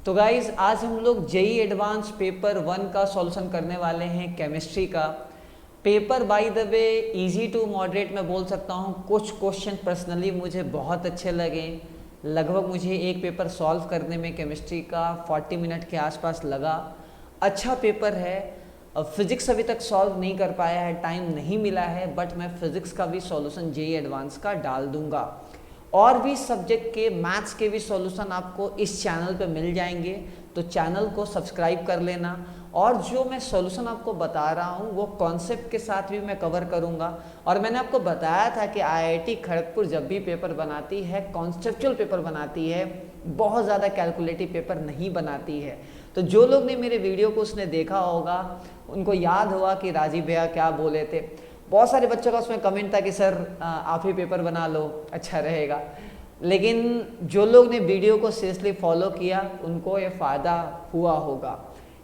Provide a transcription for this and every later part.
तो गाइज आज हम लोग जेई एडवांस पेपर 1 का सॉल्यूशन करने वाले हैं केमिस्ट्री का। Paper by the way easy to moderate मैं बोल सकता हूँ। कुछ क्वेश्चन पर्सनली मुझे बहुत अच्छे लगे। लगभग मुझे एक पेपर सॉल्व करने में केमिस्ट्री का 40 मिनट के आसपास लगा। अच्छा पेपर है। फिज़िक्स अभी तक सॉल्व नहीं कर पाया है, टाइम नहीं मिला है, बट मैं फिज़िक्स का भी सॉल्यूशन जेई एडवांस का डाल दूंगा। और भी सब्जेक्ट के मैथ्स के भी सॉल्यूशन आपको इस चैनल पे मिल जाएंगे, तो चैनल को सब्सक्राइब कर लेना। और जो मैं सॉल्यूशन आपको बता रहा हूँ वो कॉन्सेप्ट के साथ भी मैं कवर करूँगा। और मैंने आपको बताया था कि आईआईटी खड़गपुर जब भी पेपर बनाती है कॉन्सेप्चुअल पेपर बनाती है, बहुत ज़्यादा कैलकुलेटिव पेपर नहीं बनाती है। तो जो लोग ने मेरे वीडियो को उसने देखा होगा उनको याद होगा कि राजीव भैया क्या बोले थे। बहुत सारे बच्चों का उसमें कमेंट था कि सर आप ही पेपर बना लो, अच्छा रहेगा। लेकिन जो लोग ने वीडियो को सीरियसली फॉलो किया उनको ये फ़ायदा हुआ होगा।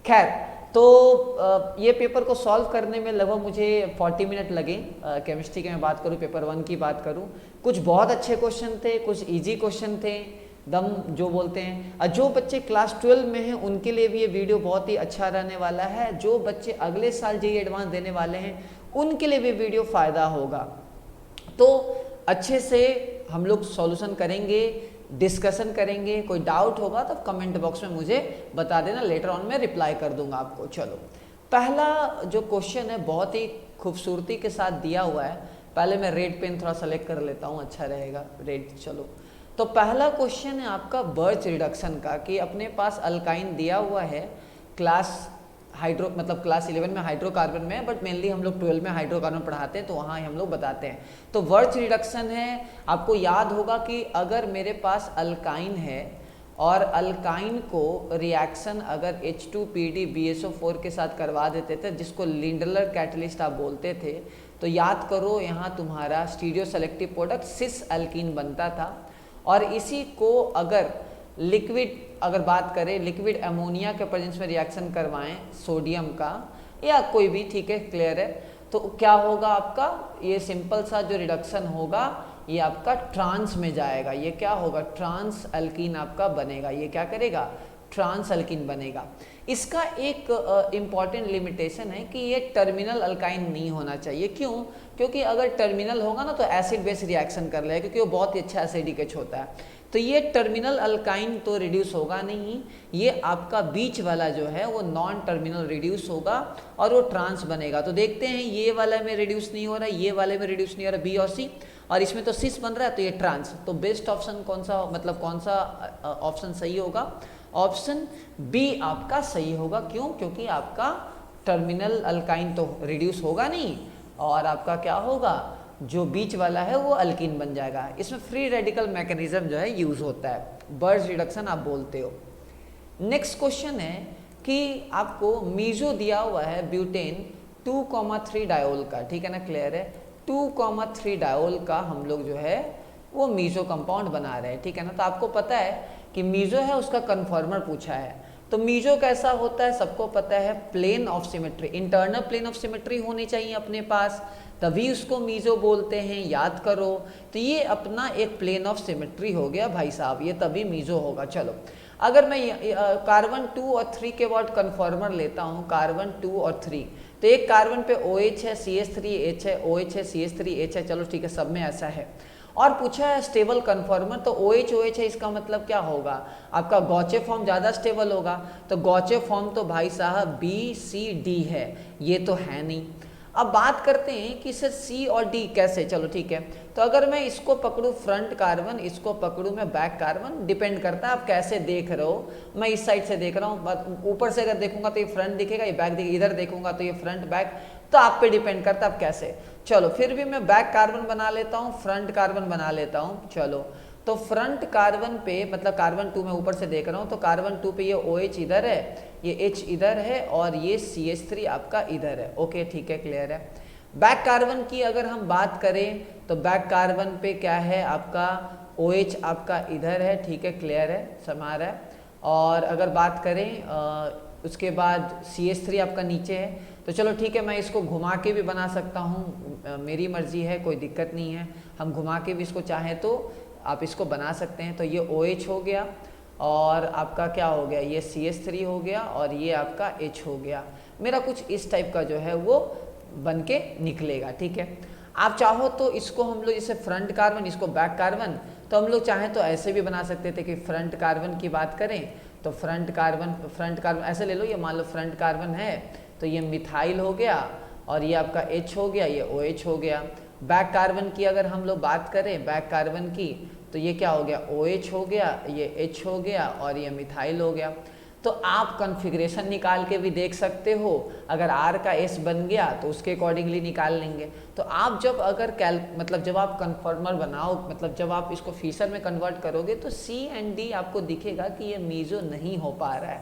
खैर, तो ये पेपर को सॉल्व करने में लगभग मुझे 40 मिनट लगे। केमिस्ट्री की मैं बात करूँ, पेपर 1 की बात करूँ, कुछ बहुत अच्छे क्वेश्चन थे, कुछ इजी क्वेश्चन थे, दम जो बोलते हैं। जो बच्चे क्लास 12 में हैं उनके लिए भी ये वीडियो बहुत ही अच्छा रहने वाला है। जो बच्चे अगले साल जेईई एडवांस देने वाले हैं उनके लिए भी वीडियो फ़ायदा होगा। तो अच्छे से हम लोग सॉल्यूशन करेंगे, डिस्कशन करेंगे। कोई डाउट होगा तो कमेंट बॉक्स में मुझे बता देना, लेटर ऑन मैं रिप्लाई कर दूंगा आपको। चलो, पहला जो क्वेश्चन है बहुत ही खूबसूरती के साथ दिया हुआ है। पहले मैं रेड पेन थोड़ा सेलेक्ट कर लेता हूँ, अच्छा रहेगा रेड। चलो, तो पहला क्वेश्चन है आपका बर्च रिडक्शन का, कि अपने पास अल्काइन दिया हुआ है क्लास मतलब क्लास 11 में हाइड्रोकार्बन में है, बट मेनली हम लोग 12 में हाइड्रोकार्बन पढ़ाते हैं तो वहाँ हम लोग बताते हैं। तो वर्च रिडक्शन है। आपको याद होगा कि अगर मेरे पास अल्काइन है और अल्काइन को रिएक्शन अगर H2PdBSO4 के साथ करवा देते थे, जिसको लिंडलर कैटलिस्ट आप बोलते थे, तो याद करो यहाँ तुम्हारा स्टीरियो सेलेक्टिव प्रोडक्ट सिस अल्कीन बनता था। और इसी को अगर लिक्विड अगर बात करें, लिक्विड अमोनिया के प्रेजेंस में रिएक्शन करवाएं सोडियम का या कोई भी, ठीक है, क्लियर है, तो क्या होगा आपका ये सिंपल सा जो रिडक्शन होगा ये आपका ट्रांस में जाएगा। ये क्या होगा, ट्रांस अल्कीन आपका बनेगा। ये क्या करेगा, ट्रांस अल्कीन बनेगा। इसका एक इम्पॉर्टेंट लिमिटेशन है कि ये टर्मिनल अल्काइन नहीं होना चाहिए। क्यों? क्योंकि अगर टर्मिनल होगा ना तो एसिड बेस रिएक्शन कर लेगा, क्योंकि वो बहुत ही अच्छा एसिडिक एच होता है। तो ये टर्मिनल अल्काइन तो रिड्यूस होगा नहीं, ये आपका बीच वाला जो है वो नॉन टर्मिनल रिड्यूस होगा और वो ट्रांस बनेगा। तो देखते हैं, ये वाला में रिड्यूस नहीं हो रहा, ये वाले में रिड्यूस नहीं हो रहा, बी और सी, और इसमें तो सिस बन रहा है, तो ये ट्रांस। तो बेस्ट ऑप्शन कौन सा, मतलब कौन सा ऑप्शन सही होगा? ऑप्शन बी आपका सही होगा। क्यों? क्योंकि आपका टर्मिनल अल्काइन तो रिड्यूस होगा नहीं और आपका क्या होगा, जो बीच वाला है वो अल्कीन बन जाएगा। इसमें फ्री रेडिकल मैकेनिज्म जो है यूज होता है, बर्च रिडक्शन आप बोलते हो। नेक्स्ट क्वेश्चन है कि आपको मीजो दिया हुआ है ब्यूटेन 2,3 डायोल का, ठीक है ना, क्लियर है। 2,3 डायोल का हम लोग जो है वो मीजो कंपाउंड बना रहे हैं, ठीक है ना। तो आपको पता है कि मीजो है, उसका कन्फॉर्मर पूछा है। तो मीजो कैसा होता है सबको पता है, plane of symmetry, internal plane of symmetry होनी चाहिए अपने पास, तभी उसको मीजो बोलते हैं, याद करो। तो ये अपना एक प्लेन ऑफ सिमेट्री हो गया भाई साहब, ये तभी मीजो होगा। चलो, अगर मैं कार्बन 2 और 3 के बाद कन्फॉर्मर लेता हूँ, कार्बन 2 और 3, तो एक कार्बन पे OH है, CH3H है, OH है, CH3H है, चलो ठीक है, सब में ऐसा है। और पूछा है स्टेबल कन्फॉर्मर, तो OH OH है, इसका मतलब क्या होगा, आपका गॉचे फॉर्म ज़्यादा स्टेबल होगा। तो गॉचे फॉर्म तो भाई साहब BCD है, ये तो है नहीं। अब बात करते हैं कि सर C और D कैसे, चलो ठीक है। तो अगर मैं इसको पकड़ूँ फ्रंट कार्बन, इसको पकड़ूँ मैं बैक कार्बन, डिपेंड करता है आप कैसे देख रहे हो। मैं इस साइड से देख रहा हूँ, ऊपर से अगर देखूंगा तो ये फ्रंट दिखेगा, ये बैक दिखेगा, इधर देखूंगा तो ये फ्रंट बैक, तो आप पे डिपेंड करता है आप कैसे। चलो, फिर भी मैं बैक कार्बन बना लेता हूँ, फ्रंट कार्बन बना लेता हूँ। चलो, तो फ्रंट कार्बन पे, मतलब कार्बन 2 में ऊपर से देख रहा हूँ, तो कार्बन 2 पे ये OH इधर है, ये H इधर है और ये CH3 आपका इधर है। ओके, ठीक है, क्लियर है। बैक कार्बन की अगर हम बात करें तो बैक कार्बन पे क्या है आपका, OH आपका इधर है, ठीक है, क्लियर है, समा रहा है। और अगर बात करें उसके बाद CH3 आपका नीचे है। तो चलो ठीक है, मैं इसको घुमा के भी बना सकता हूँ, मेरी मर्जी है, कोई दिक्कत नहीं है। हम घुमा के भी इसको चाहें तो आप इसको बना सकते हैं। तो ये OH हो गया और आपका क्या हो गया, ये CH3 हो गया और ये आपका H हो गया। मेरा कुछ इस टाइप का जो है वो बन के निकलेगा, ठीक है। आप चाहो तो इसको हम लोग जैसे फ्रंट कार्बन, इसको बैक कार्बन, तो हम लोग चाहें तो ऐसे भी बना सकते थे कि फ्रंट कार्बन की बात करें तो फ्रंट कार्बन ऐसे ले लो, ये मान लो फ्रंट कार्बन है तो ये मिथाइल हो गया और ये आपका H हो गया, ये OH हो गया। बैक कार्बन की अगर हम लोग बात करें, बैक कार्बन की, तो ये क्या हो गया, OH हो गया, ये H हो गया और ये मिथाइल हो गया। तो आप कॉन्फ़िगरेशन निकाल के भी देख सकते हो, अगर R का S बन गया तो उसके अकॉर्डिंगली निकाल लेंगे। तो आप जब अगर मतलब जब आप कन्फर्मर बनाओ, मतलब जब आप इसको फीसर में कन्वर्ट करोगे तो C एंड D आपको दिखेगा कि ये मीज़ो नहीं हो पा रहा है,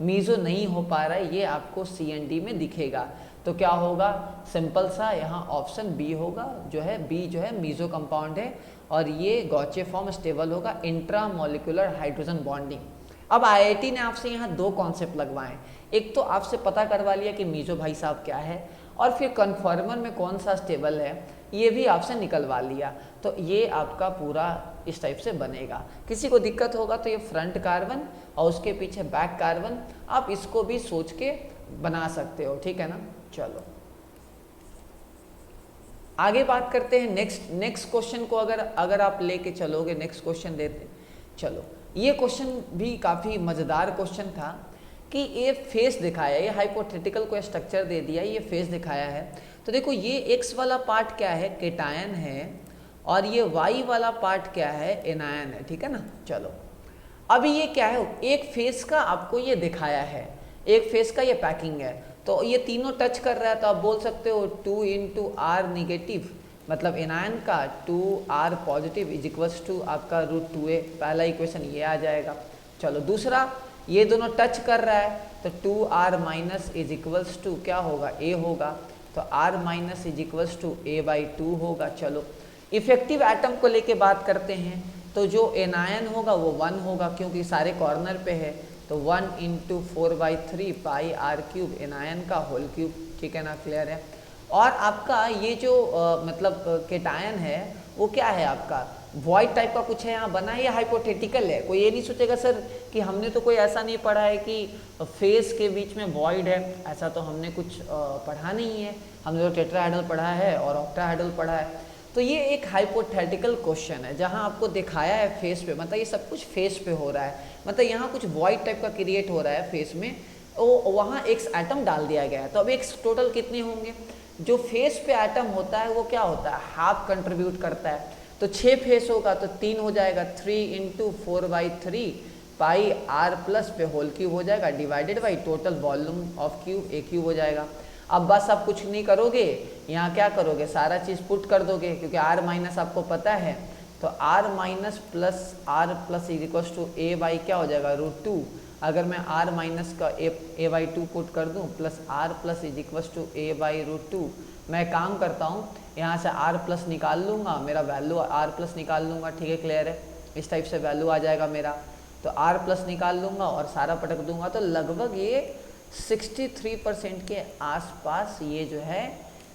मीज़ो नहीं हो पा रहा है, ये आपको C एंड D में दिखेगा। तो क्या होगा, सिंपल सा यहाँ ऑप्शन बी होगा, जो है बी जो है मीज़ो कंपाउंड है और ये गॉचे फॉर्म स्टेबल होगा, इंट्रामोलिकुलर हाइड्रोजन बॉन्डिंग। अब IIT ने आपसे यहाँ दो कॉन्सेप्ट लगवाएं, एक तो आपसे पता करवा लिया कि मीज़ो भाई साहब क्या है, और फिर कन्फर्मर में कौन सा स्टेबल है ये भी आपसे निकलवा लिया। तो ये आपका पूरा इस टाइप से बनेगा। किसी को दिक्कत होगा तो ये फ्रंट कार्बन और उसके पीछे बैक कार्बन, आप इसको भी सोच के बना सकते हो, ठीक है ना। चलो आगे बात करते हैं नेक्स्ट क्वेश्चन को। अगर आप लेके चलोगे, नेक्स्ट क्वेश्चन देते चलो। ये क्वेश्चन भी काफ़ी मज़ेदार क्वेश्चन था कि ये फेस दिखाया, ये हाइपोथेटिकल को स्ट्रक्चर दे दिया, ये फेस दिखाया है। तो देखो ये X वाला पार्ट क्या है, केटायन है, और ये Y वाला पार्ट क्या है, एनायन है, ठीक है ना। चलो अभी ये क्या है, एक फेस का आपको ये दिखाया है, एक फेस का ये पैकिंग है, तो ये तीनों टच कर रहा है, तो आप बोल सकते हो 2 × R नेगेटिव, मतलब एनायन का 2R positive is equals to आपका √2a, पहला इक्वेशन ये आ जाएगा। चलो दूसरा, ये दोनों टच कर रहा है तो 2R minus is equals to क्या होगा, A होगा, तो R minus is equals to A/2 होगा। चलो इफेक्टिव एटम को लेके बात करते हैं, तो जो एनायन होगा वो 1 होगा क्योंकि सारे कॉर्नर पे है, तो 1 × 4/3 πr³ एनायन का होल क्यूब, ठीक है ना, क्लियर है। और आपका ये जो मतलब केटायन है वो क्या है आपका, वॉइड टाइप का कुछ है यहाँ बना है, ये हाइपोथेटिकल है। कोई ये नहीं सोचेगा सर कि हमने तो कोई ऐसा नहीं पढ़ा है कि फेस के बीच में वॉइड है, ऐसा तो हमने कुछ पढ़ा नहीं है। हमने तो टेट्राहेड्रल पढ़ा है और ऑक्टाहेड्रल पढ़ा है। तो ये एक हाइपोथेटिकल क्वेश्चन है जहाँ आपको दिखाया है फेस पे, मतलब ये सब कुछ फेस पे हो रहा है, मतलब यहाँ कुछ वॉइड टाइप का क्रिएट हो रहा है फेस में, वो वहाँ X एटम डाल दिया गया है। तो अब X टोटल कितने होंगे, जो फेस पे एटम होता है वो क्या होता है, हाफ कंट्रीब्यूट करता है, तो 6 फेस होगा तो 3 हो जाएगा, 3 × 4/3 πr+ पे होल क्यूब हो जाएगा, divided by total volume of cube A³ हो जाएगा। अब बस आप कुछ नहीं करोगे, यहाँ क्या करोगे, सारा चीज़ पुट कर दोगे क्योंकि R- आपको पता है, तो R- plus R+ is equals to A/ क्या हो जाएगा, √2। अगर मैं R- का A/2 पुट कर दूं plus R+ is equals to A/√2, मैं काम करता हूं यहाँ से R+ निकाल लूँगा, मेरा वैल्यू R+ निकाल लूँगा, ठीक है, क्लियर है। इस टाइप से वैल्यू आ जाएगा मेरा, तो R+ निकाल लूँगा और सारा पटक दूंगा, तो लगभग ये 63% के आसपास ये जो है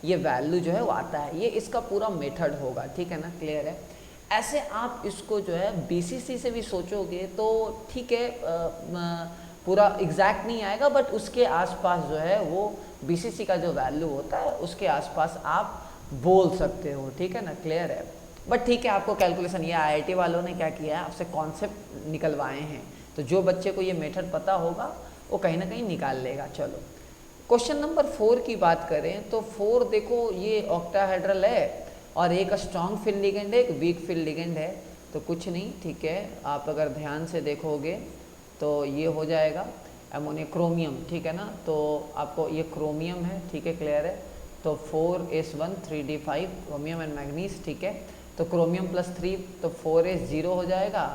ये वैल्यू जो है वो आता है। ये इसका पूरा मेथड होगा, ठीक है ना, क्लियर है। ऐसे आप इसको जो है BCC से भी सोचोगे तो ठीक है, पूरा एग्जैक्ट नहीं आएगा, बट उसके आसपास जो है वो BCC का जो वैल्यू होता है उसके आसपास आप बोल सकते हो, ठीक है ना, क्लियर है। बट ठीक है, आपको कैलकुलेशन, ये IIT वालों ने क्या किया है, आपसे कॉन्सेप्ट निकलवाए हैं, तो जो बच्चे को ये मेथड पता होगा वो कहीं ना कहीं निकाल लेगा। चलो क्वेश्चन नंबर 4 की बात करें तो 4 देखो, ये ऑक्टाहेड्रल है और एक स्ट्रॉन्ग फील्ड लिगेंड है, एक वीक फील्ड लिगेंड है, तो कुछ नहीं, ठीक है। आप अगर ध्यान से देखोगे तो ये हो जाएगा अमोनियम क्रोमियम, ठीक है ना, तो आपको ये क्रोमियम है, ठीक है, क्लियर है। तो 4s1 3d5 chromium and manganese, ठीक है, तो क्रोमियम प्लस 3 तो 4s0 हो जाएगा,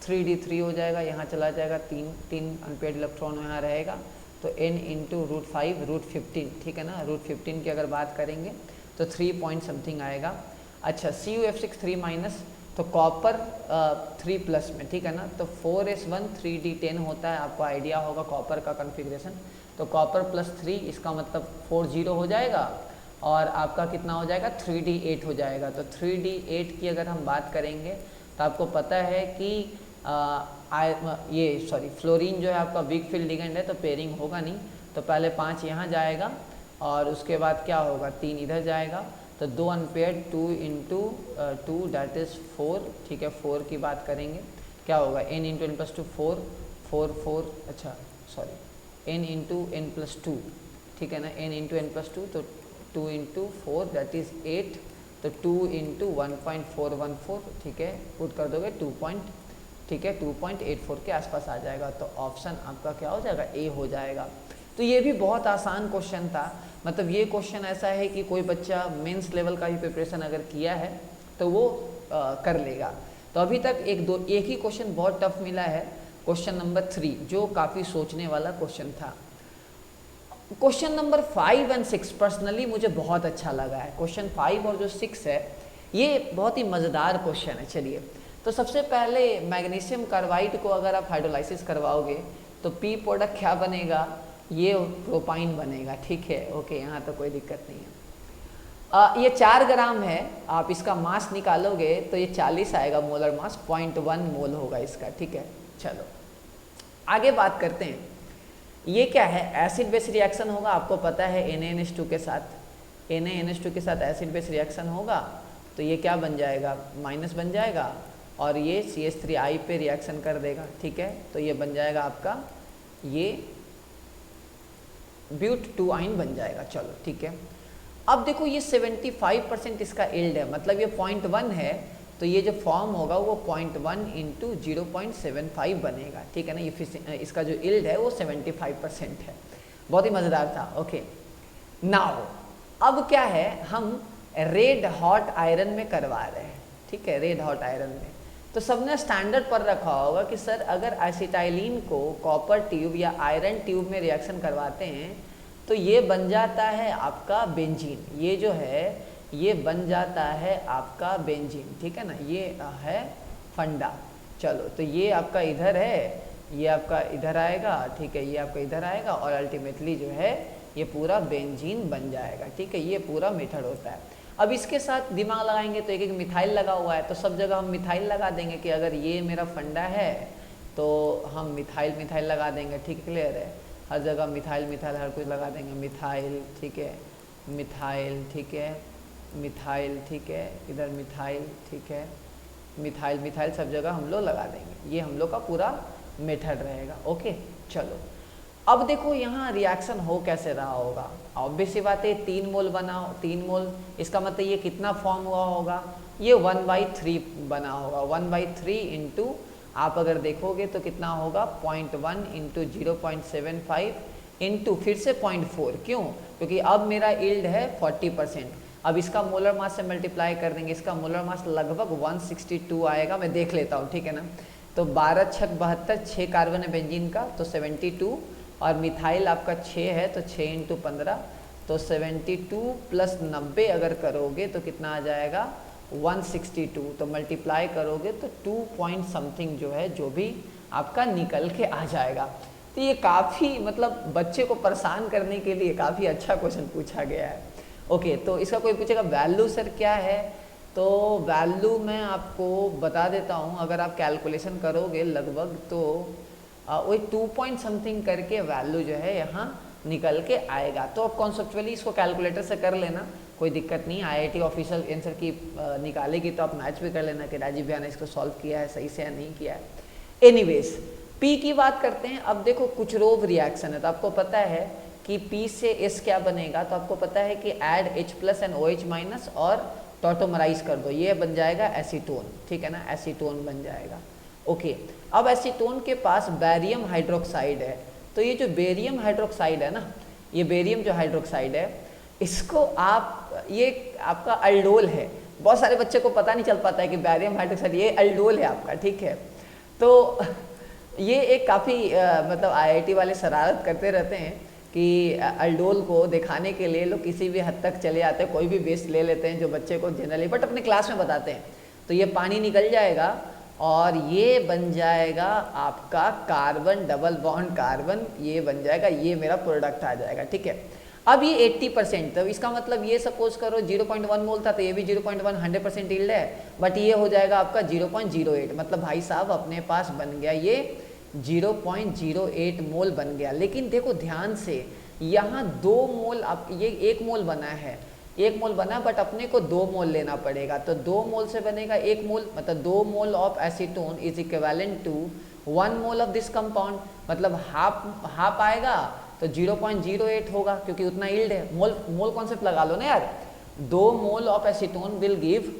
3d3 हो जाएगा, यहाँ चला जाएगा, तीन अनपेड इलेक्ट्रॉन यहाँ रहेगा, तो n × √5 √15, ठीक है ना, √15 की अगर बात करेंगे तो 3 पॉइंट समथिंग आएगा। अच्छा CuF6 3- तो कॉपर 3+ में, ठीक है ना, तो 4s1 3d10 होता है, आपको आइडिया होगा कॉपर का कॉन्फ़िगरेशन, तो कॉपर प्लस 3 इसका मतलब 40 हो जाएगा, और आपका कितना हो जाएगा, 3d8 हो जाएगा। तो 3d8 की अगर हम बात करेंगे तो आपको पता है कि ये सॉरी फ्लोरीन जो है आपका वीक फील्ड लिगेंड है तो पेयरिंग होगा नहीं, तो पहले 5 यहाँ जाएगा और उसके बाद क्या होगा 3 इधर जाएगा, तो 2 अनपेयर्ड 2 इंटू 2 डैट इज़ 4, ठीक है 4 की बात करेंगे क्या होगा n इंटू एन प्लस 2 4 4 4 अच्छा sorry n into n plus 2, ठीक है ना, n इंटू एन प्लस 2 तो 2 इंटू 4 दैट इज़ 8, तो 2 इंटू 1.414, ठीक है पुट कर दोगे 2.84 के आसपास आ जाएगा, तो ऑप्शन आपका क्या हो जाएगा ए हो जाएगा। तो ये भी बहुत आसान क्वेश्चन था, मतलब ये क्वेश्चन ऐसा है कि कोई बच्चा मेंस लेवल का भी प्रिपरेशन अगर किया है तो वो कर लेगा। तो अभी तक एक ही क्वेश्चन बहुत टफ मिला है, क्वेश्चन नंबर 3 जो काफ़ी सोचने वाला क्वेश्चन था। क्वेश्चन नंबर 5 और 6 पर्सनली मुझे बहुत अच्छा लगा है। क्वेश्चन 5 और जो 6 है ये बहुत ही मज़ेदार क्वेश्चन है। चलिए तो सबसे पहले मैग्नीशियम कार्बाइड को अगर आप हाइड्रोलाइसिस करवाओगे तो पी प्रोडक्ट क्या बनेगा, ये प्रोपाइन बनेगा, ठीक है ओके, यहाँ तो कोई दिक्कत नहीं है। ये 4 ग्राम है, आप इसका मास निकालोगे तो ये 40 आएगा मोलर मास, 0.1 मोल होगा इसका, ठीक है। चलो आगे बात करते हैं, ये क्या है एसिड बेस रिएक्शन होगा, आपको पता है NaNH2 के साथ, NaNH2 के साथ एसिड बेस रिएक्शन होगा तो ये क्या बन जाएगा माइनस बन जाएगा और ये CH3I पे रिएक्शन कर देगा, ठीक है, तो ये बन जाएगा आपका ये ब्यूट 2 आइन बन जाएगा। चलो ठीक है, अब देखो ये 75% इसका इल्ड है, मतलब ये 0.1 है तो ये जो फॉर्म होगा वो 0.1 इंटू 0.75 बनेगा, ठीक है ना, ये इसका जो इल्ड है वो 75% है। बहुत ही मज़ेदार था। ओके नाउ अब क्या है, हम रेड हॉट आयरन में करवा रहे हैं, ठीक है, रेड हॉट आयरन में। तो सबने स्टैंडर्ड पर रखा होगा कि सर अगर एसिटाइलिन को कॉपर ट्यूब या आयरन ट्यूब में रिएक्शन करवाते हैं तो ये बन जाता है आपका बेंजीन, ये जो है ये बन जाता है आपका बेंजीन, ठीक है ना, ये है फंडा। चलो तो ये आपका इधर है, ये आपका इधर आएगा, ठीक है, ये आपका इधर आएगा और अल्टीमेटली जो है ये पूरा बेंजीन बन जाएगा, ठीक है, ये पूरा मेथड होता है। अब इसके साथ दिमाग लगाएंगे तो एक मिथाइल लगा हुआ है तो सब जगह हम मिथाइल लगा देंगे कि अगर ये मेरा फंडा है तो हम मिथाइल लगा देंगे, ठीक क्लियर है, हर जगह मिथाइल हर कुछ लगा देंगे, मिथाइल ठीक है, मिथाइल ठीक है, मिथाइल ठीक है, इधर मिथाइल ठीक है, मिथाइल सब जगह हम लोग लगा देंगे, ये हम लोग का पूरा मेथड रहेगा। ओके चलो अब देखो यहाँ रिएक्शन हो कैसे रहा होगा, ऑब्वियस सी बात है 3 मोल बना, 3 मोल इसका मतलब ये कितना फॉर्म हुआ होगा, ये 1/3 बना होगा, 1/3 इंटू आप अगर देखोगे तो कितना होगा 0.1 इंटू 0.75 इंटू फिर से 0.4, क्यों, क्योंकि अब मेरा इल्ड है 40%, अब इसका मोलर मास से मल्टीप्लाई कर देंगे, इसका मोलर मास लगभग 162 आएगा, मैं देख लेता हूँ, ठीक है ना, तो 12 छक 72, 6 कार्बन है बेंजीन का तो 72 और मिथाइल आपका 6 है तो 6 इंटू 15 तो 72 प्लस 90 अगर करोगे तो कितना आ जाएगा 162, तो मल्टीप्लाई करोगे तो 2 पॉइंट समथिंग जो है जो भी आपका निकल के आ जाएगा। तो ये काफ़ी मतलब बच्चे को परेशान करने के लिए काफ़ी अच्छा क्वेश्चन पूछा गया है। ओके तो इसका कोई पूछेगा वैल्यू सर क्या है, तो वैल्यू मैं आपको बता देता हूँ, अगर आप कैलकुलेशन करोगे लगभग तो वही 2 पॉइंट समथिंग करके वैल्यू जो है यहाँ निकल के आएगा। तो अब कॉन्सेप्चुअली इसको कैलकुलेटर से कर लेना, कोई दिक्कत नहीं, IIT ऑफिशियल आंसर की निकालेगी तो आप मैच भी कर लेना कि राजीव भैया ने इसको सॉल्व किया है सही से या नहीं किया है। एनीवेज P की बात करते हैं। अब देखो कुचरोव रिएक्शन है तो आपको पता है कि P से S क्या बनेगा, तो आपको पता है कि ऐड H+ एंड OH- और टॉटोमराइज कर दो, ये बन जाएगा एसीटोन, ठीक है ना, एसीटोन बन जाएगा। ओके अब एसीटोन के पास बेरियम हाइड्रोक्साइड है, तो ये जो बेरियम हाइड्रोक्साइड है ना, ये बेरियम जो हाइड्रोक्साइड है इसको आप, ये आपका अल्डोल है, बहुत सारे बच्चे को पता नहीं चल पाता है कि बेरियम हाइड्रोक्साइड ये अल्डोल है आपका, ठीक है। तो ये एक काफ़ी मतलब IIT वाले शरारत करते रहते हैं कि अल्डोल को दिखाने के लिए लोग किसी भी हद तक चले जाते हैं, कोई भी बेस ले लेते हैं जो बच्चे को जनरली बट अपने क्लास में बताते हैं, तो ये पानी निकल जाएगा और ये बन जाएगा आपका कार्बन डबल बॉन्ड कार्बन, ये बन जाएगा, ये मेरा प्रोडक्ट आ जाएगा, ठीक है। अब ये 80%, तो इसका मतलब ये सपोज करो 0.1 मोल था तो ये भी 0.1 100% यील्ड है, बट ये हो जाएगा आपका 0.08, मतलब भाई साहब अपने पास बन गया ये 0.08 मोल बन गया। लेकिन देखो ध्यान से, यहाँ 2 मोल, अब ये 1 मोल बना है, 1 मोल बना, बट अपने को 2 मोल लेना पड़ेगा, तो 2 मोल से बनेगा 1 मोल, मतलब 2 mole of acetone is equivalent to 1 mole of this compound, मतलब हाफ आएगा तो 0.08 होगा क्योंकि उतना यील्ड है। मोल कॉन्सेप्ट लगा लो ना यार, 2 mole of acetone will give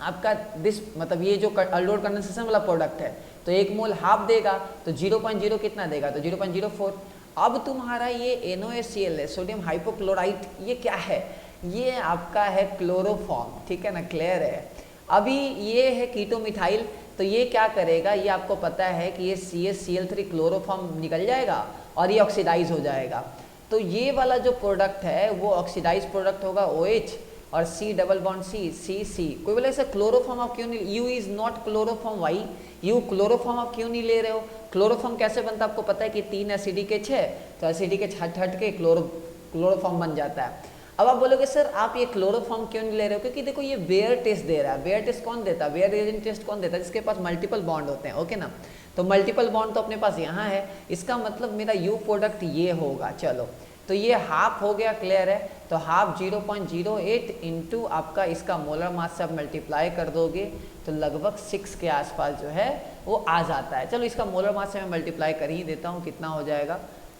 आपका दिस, मतलब ये जो अल्डोड कंडेंसेशन वाला प्रोडक्ट है तो 1 मोल हाफ देगा, तो 0.0 कितना देगा, तो 0.04। अब तुम्हारा ये NaOHCl है, सोडियम हाइपोक्लोराइट, ये क्या है, ये आपका है क्लोरोफॉर्म, ठीक है ना, क्लियर है। अभी ये है कीटोमिथाइल, तो ये क्या करेगा, ये आपको पता है कि ये CH-Cl3 क्लोरोफॉर्म निकल जाएगा और ये ऑक्सीडाइज हो जाएगा, तो ये वाला जो प्रोडक्ट है वो ऑक्सीडाइज प्रोडक्ट होगा OH और C डबल बॉन्ड C। कोई बोले ऐसा क्लोरोफॉर्म आप क्यों नहीं, U is not chloroform, why you chloroform आप क्यों नहीं ले रहे हो। क्लोरोफॉर्म कैसे बनता है आपको पता है कि 3 एसिडी के 6, तो एसिडी के हट के क्लोरोफॉर्म बन जाता है। अब आप बोलोगे सर आप ये क्लोरोफॉर्म क्यों नहीं ले रहे हो, क्योंकि देखो ये बेयर टेस्ट दे रहा है। बेयर टेस्ट कौन देता है, बेयर रिएजेंट टेस्ट कौन देता है, जिसके पास मल्टीपल बॉन्ड होते हैं, ओके ना, तो मल्टीपल बॉन्ड तो अपने पास यहाँ है, इसका मतलब मेरा यू प्रोडक्ट ये होगा। चलो तो ये हाफ हो गया, क्लियर है, तो हाफ 0.08 इंटू आपका इसका मोलर मास से आप मल्टीप्लाई कर दोगे तो लगभग 6 के आसपास जो है वो आ जाता है। चलो इसका मोलर मास से मैं मल्टीप्लाई कर ही देता हूँ, कितना हो जाएगा,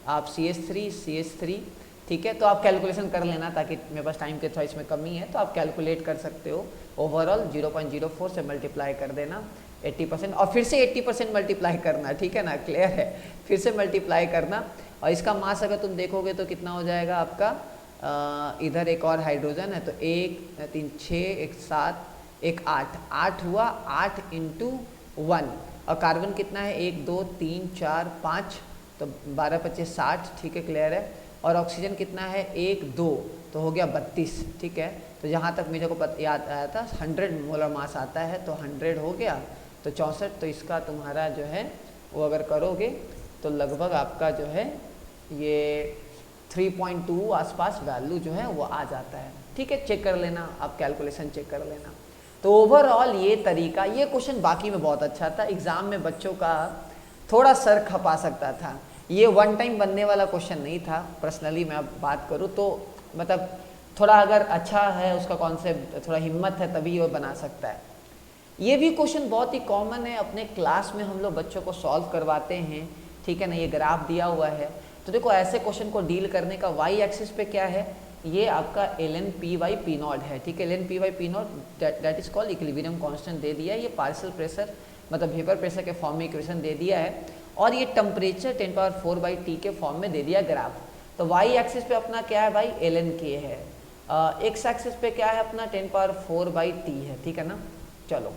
आप CH3 ठीक है, तो आप कैलकुलेशन कर लेना ताकि मेरे पास टाइम के थोड़ा इसमें कमी है, तो आप कैलकुलेट कर सकते हो। ओवरऑल 0.04 से मल्टीप्लाई कर देना 80%, और फिर से 80% मल्टीप्लाई करना, ठीक है ना, क्लियर है, फिर से मल्टीप्लाई करना। और इसका मास अगर तुम देखोगे तो कितना हो जाएगा आपका, इधर एक और हाइड्रोजन है तो 1 3 6 1 7 1 8 हुआ, 8 इंटू 1, और कार्बन कितना है 1 2 3 4 5, तो 12 25 60, ठीक है, क्लियर है। और ऑक्सीजन कितना है 1 2, तो हो गया 32, ठीक है। तो जहाँ तक मुझे को याद आया था 100 मोलर मास आता है, तो 100 हो गया तो 64, तो इसका तुम्हारा जो है वो अगर करोगे तो लगभग आपका जो है ये 3.2 आसपास वैल्यू जो है वो आ जाता है, ठीक है, चेक कर लेना, आप कैलकुलेशन चेक कर लेना। तो ओवरऑल ये तरीका, ये क्वेश्चन बाकी में बहुत अच्छा था, एग्ज़ाम में बच्चों का थोड़ा सर खपा सकता था, ये वन टाइम बनने वाला क्वेश्चन नहीं था। पर्सनली मैं अब बात करूँ तो मतलब थोड़ा अगर अच्छा है उसका कॉन्सेप्ट, थोड़ा हिम्मत है तभी वो बना सकता है। ये भी क्वेश्चन बहुत ही कॉमन है, अपने क्लास में हम लोग बच्चों को सॉल्व करवाते हैं, ठीक है ना, ये ग्राफ दिया हुआ है। तो देखो ऐसे क्वेश्चन को डील करने का वाई एक्सिस पे क्या है, ये आपका ln/P0 है, ठीक है, ln/P0 that is called equilibrium constant दे दिया है, ये पार्शियल प्रेशर मतलब वेपर प्रेशर के फॉर्म में इक्वेशन दे दिया है, और ये टेम्परेचर 10⁴/T के फॉर्म में दे दिया ग्राफ। तो वाई एक्सिस पे अपना क्या है भाई, ln(k) है, एक्स एक्सिस पे क्या है अपना 10⁴/T है, ठीक है ना। चलो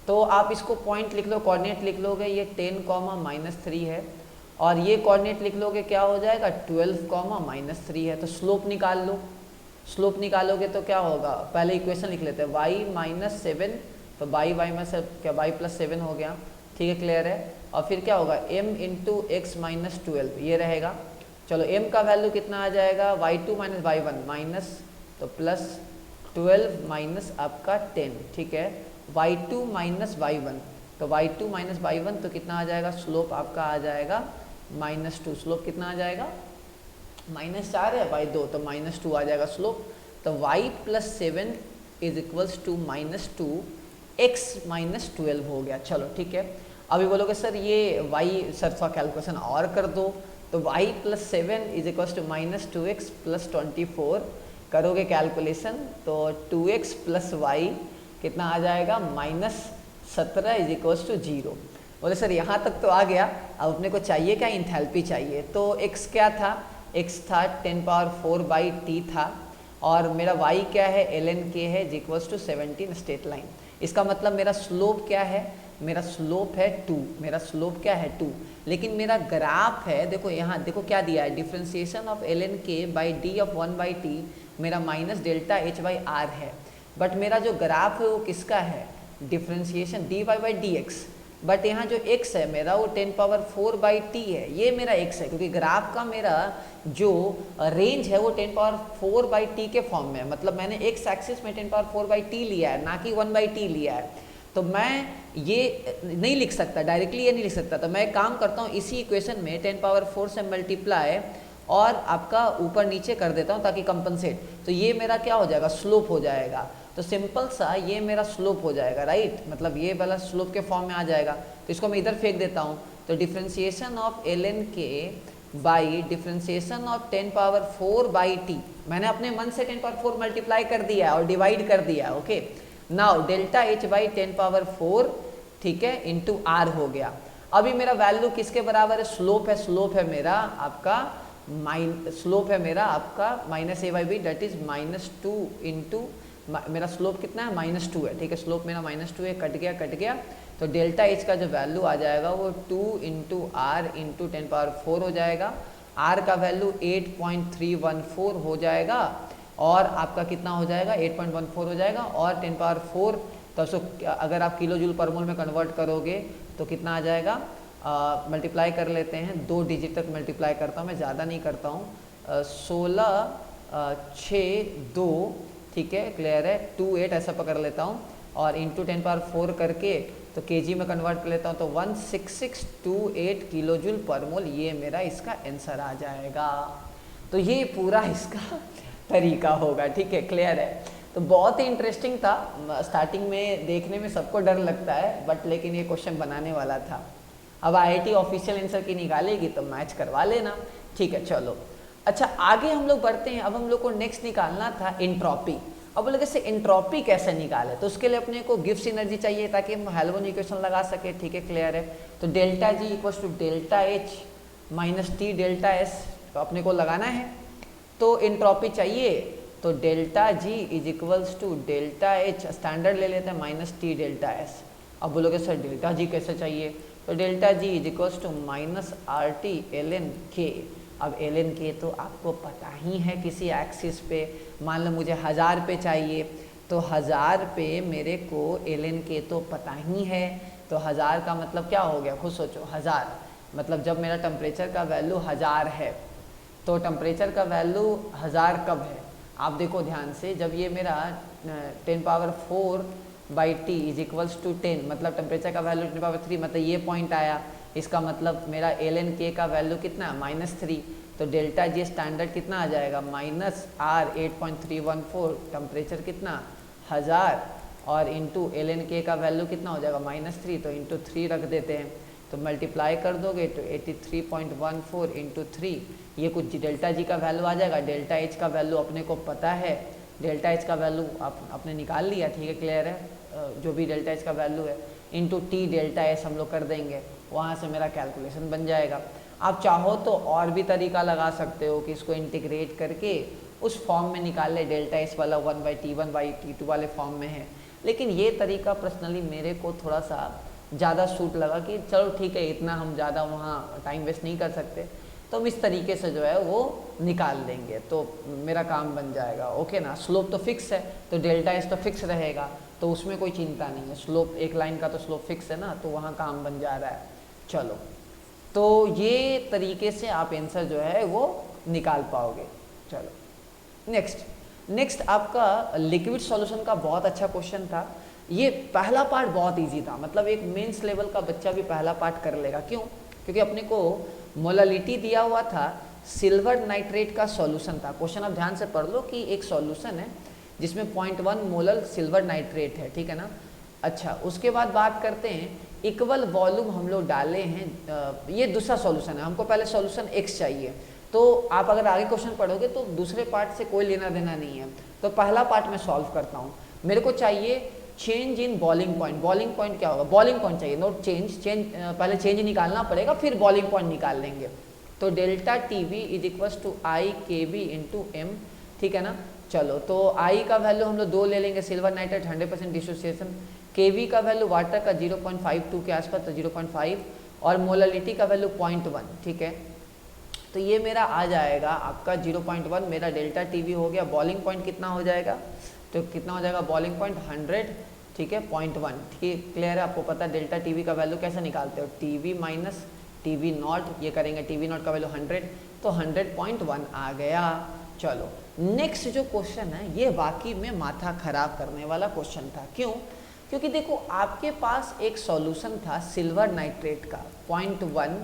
तो आप इसको पॉइंट लिख लो, कोऑर्डिनेट लिख लोगे, ये 10, -3 है, और ये कोऑर्डिनेट लिख लोगे क्या हो जाएगा 12, -3 है। तो स्लोप निकाल लो, स्लोप निकालोगे तो क्या होगा, पहले इक्वेशन लिख लेते हैं, y - 7, तो y में से क्या y+7 हो गया, ठीक है, क्लियर है। और फिर क्या होगा m × x - 12 ये रहेगा। चलो m का वैल्यू कितना आ जाएगा, y2 - y1 माइनस, तो +12 माइनस आपका 10, ठीक है, y2 - y1, तो y2 - y1 तो कितना आ जाएगा, स्लोप आपका आ जाएगा -2, स्लोप कितना आ जाएगा -4 है बाई 2, तो -2 आ जाएगा स्लोप। तो y+7 is equals to -2 x - 12 हो गया। चलो ठीक है, अभी बोलोगे सर ये y सर थोड़ा कैलकुलेशन और कर दो, तो y+7 is equals to -2x + 24 करोगे कैलकुलेशन तो 2x + y कितना आ जाएगा -17 इज इक्वल्स टू 0। बोले सर यहाँ तक तो आ गया, अब अपने को चाहिए क्या, इंथैल्पी चाहिए। तो x क्या था, x था 10⁴/T था, और मेरा y क्या है ln(k) है is equals to 17 straight line. इसका मतलब मेरा स्लोप क्या है, मेरा स्लोप है 2, मेरा स्लोप क्या है 2, लेकिन मेरा ग्राफ है, देखो यहाँ देखो क्या दिया है, डिफ्रेंसिएशन ऑफ ln(k/d(1/t) मेरा -ΔH/r है, बट मेरा जो ग्राफ है वो किसका है, डिफ्रेंसिएशन dy/dx, बट यहाँ जो x है मेरा वो 10⁴/t है, ये मेरा x है, क्योंकि ग्राफ का मेरा जो रेंज है वो 10⁴/t के फॉर्म में है। मतलब मैंने x एक्सिस में 10⁴/t लिया है, ना कि 1/t लिया है। तो मैं ये नहीं लिख सकता डायरेक्टली, ये नहीं लिख सकता। तो मैं एक काम करता हूँ, इसी इक्वेशन में 10⁴ से मल्टीप्लाई और आपका ऊपर नीचे कर देता हूँ ताकि कंपनसेट। तो ये मेरा क्या हो जाएगा, स्लोप हो जाएगा। तो सिंपल सा ये मेरा स्लोप हो जाएगा, राइट। मतलब ये वाला स्लोप के फॉर्म में आ जाएगा। तो इसको मैं इधर फेंक देता हूँ। तो differentiation of ln k by differentiation of 10⁴/t, मैंने अपने मन से 10⁴ मल्टीप्लाई कर दिया और डिवाइड कर दिया। Okay, now delta h by 10⁴, ठीक है, इंटू r हो गया। अभी मेरा वैल्यू किसके बराबर है, स्लोप है। स्लोप है मेरा आपका -a/b, दैट इज -2 इंटू, मेरा स्लोप कितना है, -2 है, ठीक है। स्लोप मेरा -2 है, कट गया। तो डेल्टा एच का जो वैल्यू आ जाएगा वो 2 इंटू आर इंटू 10⁴ हो जाएगा। आर का वैल्यू 8.314 हो जाएगा और आपका कितना हो जाएगा, 8.14 हो जाएगा। और 10⁴, तो उसको अगर आप किलो जूल पर मोल में कन्वर्ट करोगे तो कितना आ जाएगा, मल्टीप्लाई कर लेते हैं, 2 डिजिट तक मल्टीप्लाई करता हूँ मैं, ज़्यादा नहीं करता हूँ। 16 6 2, ठीक है, क्लियर है, 2 8 ऐसा पकड़ लेता हूँ और इंटू 10⁴ करके तो केजी में कन्वर्ट कर लेता हूँ। तो 16628 किलो जूल पर मोल, ये मेरा इसका आंसर आ जाएगा। तो ये पूरा इसका तरीका होगा, ठीक है, क्लियर है। तो बहुत ही इंटरेस्टिंग था। स्टार्टिंग में देखने में सबको डर लगता है, बट लेकिन ये क्वेश्चन बनाने वाला था। अब IIT ऑफिशियल आंसर की निकालेगी तो मैच करवा लेना, ठीक है। चलो अच्छा, आगे हम लोग बढ़ते हैं। अब हम लोग को नेक्स्ट निकालना था एंट्रोपी। अब बोले जैसे एंट्रोपी कैसे निकाले, तो उसके लिए अपने को गिब्स एनर्जी चाहिए ताकि हम हेल्महोल्ट्ज इक्वेशन लगा सके, ठीक है, क्लियर है। तो delta G equals to delta H minus T delta S, तो अपने को लगाना है। तो एंट्रोपी चाहिए, तो delta G is equals to delta H, standard ले लेते हैं, माइनस टी डेल्टा एस। अब बोलोगे सर डेल्टा जी कैसे चाहिए, तो delta G is equals to minus R T ln k। अब ln k तो आपको पता ही है, किसी एक्सिस पे मान लो मुझे 1000 पे चाहिए, तो 1000 पे मेरे को ln k तो पता ही है। तो 1000 का मतलब क्या हो गया, खुद सोचो। 1000 मतलब जब मेरा टेम्परेचर का वैल्यू 1000 है, तो टेम्परेचर का वैल्यू 1000 कब है, आप देखो ध्यान से, जब ये मेरा 10⁴/t इज इक्वल्स टू 10, मतलब टेम्परेचर का वैल्यू 10⁻3, मतलब ये पॉइंट आया। इसका मतलब मेरा ln k का वैल्यू कितना, -3। तो डेल्टा जी स्टैंडर्ड कितना आ जाएगा, -r 8.314, टेम्परेचर कितना 1000 और इंटू ln k का वैल्यू कितना हो जाएगा, -3। तो इंटू 3 रख देते हैं, तो मल्टीप्लाई कर दोगे तो 83.14 इंटू 3, ये कुछ डेल्टा जी का वैल्यू आ जाएगा। डेल्टा एच का वैल्यू अपने को पता है, डेल्टा एच का वैल्यू आपने निकाल लिया, ठीक है, क्लियर है। जो भी डेल्टा एच का वैल्यू है इंटू टी डेल्टा एस हम लोग कर देंगे, वहाँ से मेरा कैलकुलेशन बन जाएगा। आप चाहो तो और भी तरीका लगा सकते हो कि इसको इंटीग्रेट करके उस फॉर्म में निकाल ले, डेल्टा एस वाला 1/t1/t2 वाले फॉर्म में है। लेकिन ये तरीका पर्सनली मेरे को थोड़ा सा ज़्यादा सूट लगा कि चलो ठीक है, इतना हम ज़्यादा वहाँ टाइम वेस्ट नहीं कर सकते, तो हम इस तरीके से जो है वो निकाल लेंगे, तो मेरा काम बन जाएगा। ओके ना, स्लोप तो फिक्स है, तो डेल्टा एस तो फिक्स रहेगा, तो उसमें कोई चिंता नहीं है। स्लोप एक लाइन का तो स्लोप फिक्स है ना, तो वहाँ काम बन जा रहा है। चलो, तो ये तरीके से आप आंसर जो है वो निकाल पाओगे। चलो नेक्स्ट आपका लिक्विड सॉल्यूशन का बहुत अच्छा क्वेश्चन था। ये पहला पार्ट बहुत इजी था, मतलब एक मेंस लेवल का बच्चा भी पहला पार्ट कर लेगा। क्यों? क्योंकि अपने को मोलालिटी दिया हुआ था, सिल्वर नाइट्रेट का सॉल्यूशन था। क्वेश्चन आप ध्यान से पढ़ लो कि एक सॉल्यूशन है जिसमें 0.1 मोलर सिल्वर नाइट्रेट है, ठीक है ना। अच्छा, उसके बाद बात करते हैं इक्वल वॉल्यूम हम लोग डाले हैं। ये दूसरा सॉल्यूशन है, हमको पहले सॉल्यूशन x चाहिए। तो आप अगर आगे क्वेश्चन पढ़ोगे तो दूसरे पार्ट से कोई लेना देना नहीं है। तो पहला पार्ट मैं सॉल्व करता हूँ। मेरे को चाहिए change in boiling point. Boiling point क्या होगा, बॉइलिंग पॉइंट चाहिए, नोट चेंज। पहले चेंज निकालना पड़ेगा, फिर बॉइलिंग पॉइंट निकाल लेंगे। तो delta TV is equals to i K b into M, ठीक है ना। चलो, तो आई का वैल्यू हम लोग 2 ले लेंगे, सिल्वर नाइट्रेट 100% डिसोसिएशन। केवी का वैल्यू वाटर का 0.52 के आसपास, तो 0.5, और मोलालिटी का वैल्यू 0.1, ठीक है। तो ये मेरा आ जाएगा आपका 0.1, मेरा डेल्टा टीवी हो गया। बॉइलिंग पॉइंट कितना हो जाएगा, तो कितना हो जाएगा बॉइलिंग पॉइंट 100, ठीक है 0.1, ठीक क्लियर है, आपको पता है डेल्टा टीवी का वैल्यू कैसे निकालते हो, टीवी माइनस टीवी नॉट, ये करेंगे टीवी नॉट का वैल्यू 100, तो 100.1 आ गया। चलो नेक्स्ट जो क्वेश्चन है ये वाकई में माथा खराब करने वाला क्वेश्चन था। क्यों? क्योंकि देखो आपके पास एक सॉल्यूशन था सिल्वर नाइट्रेट का 0.1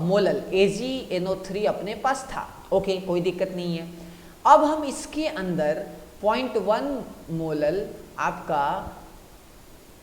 मोलल AgNO3 अपने पास था, ओके कोई दिक्कत नहीं है। अब हम इसके अंदर 0.1 मोलल आपका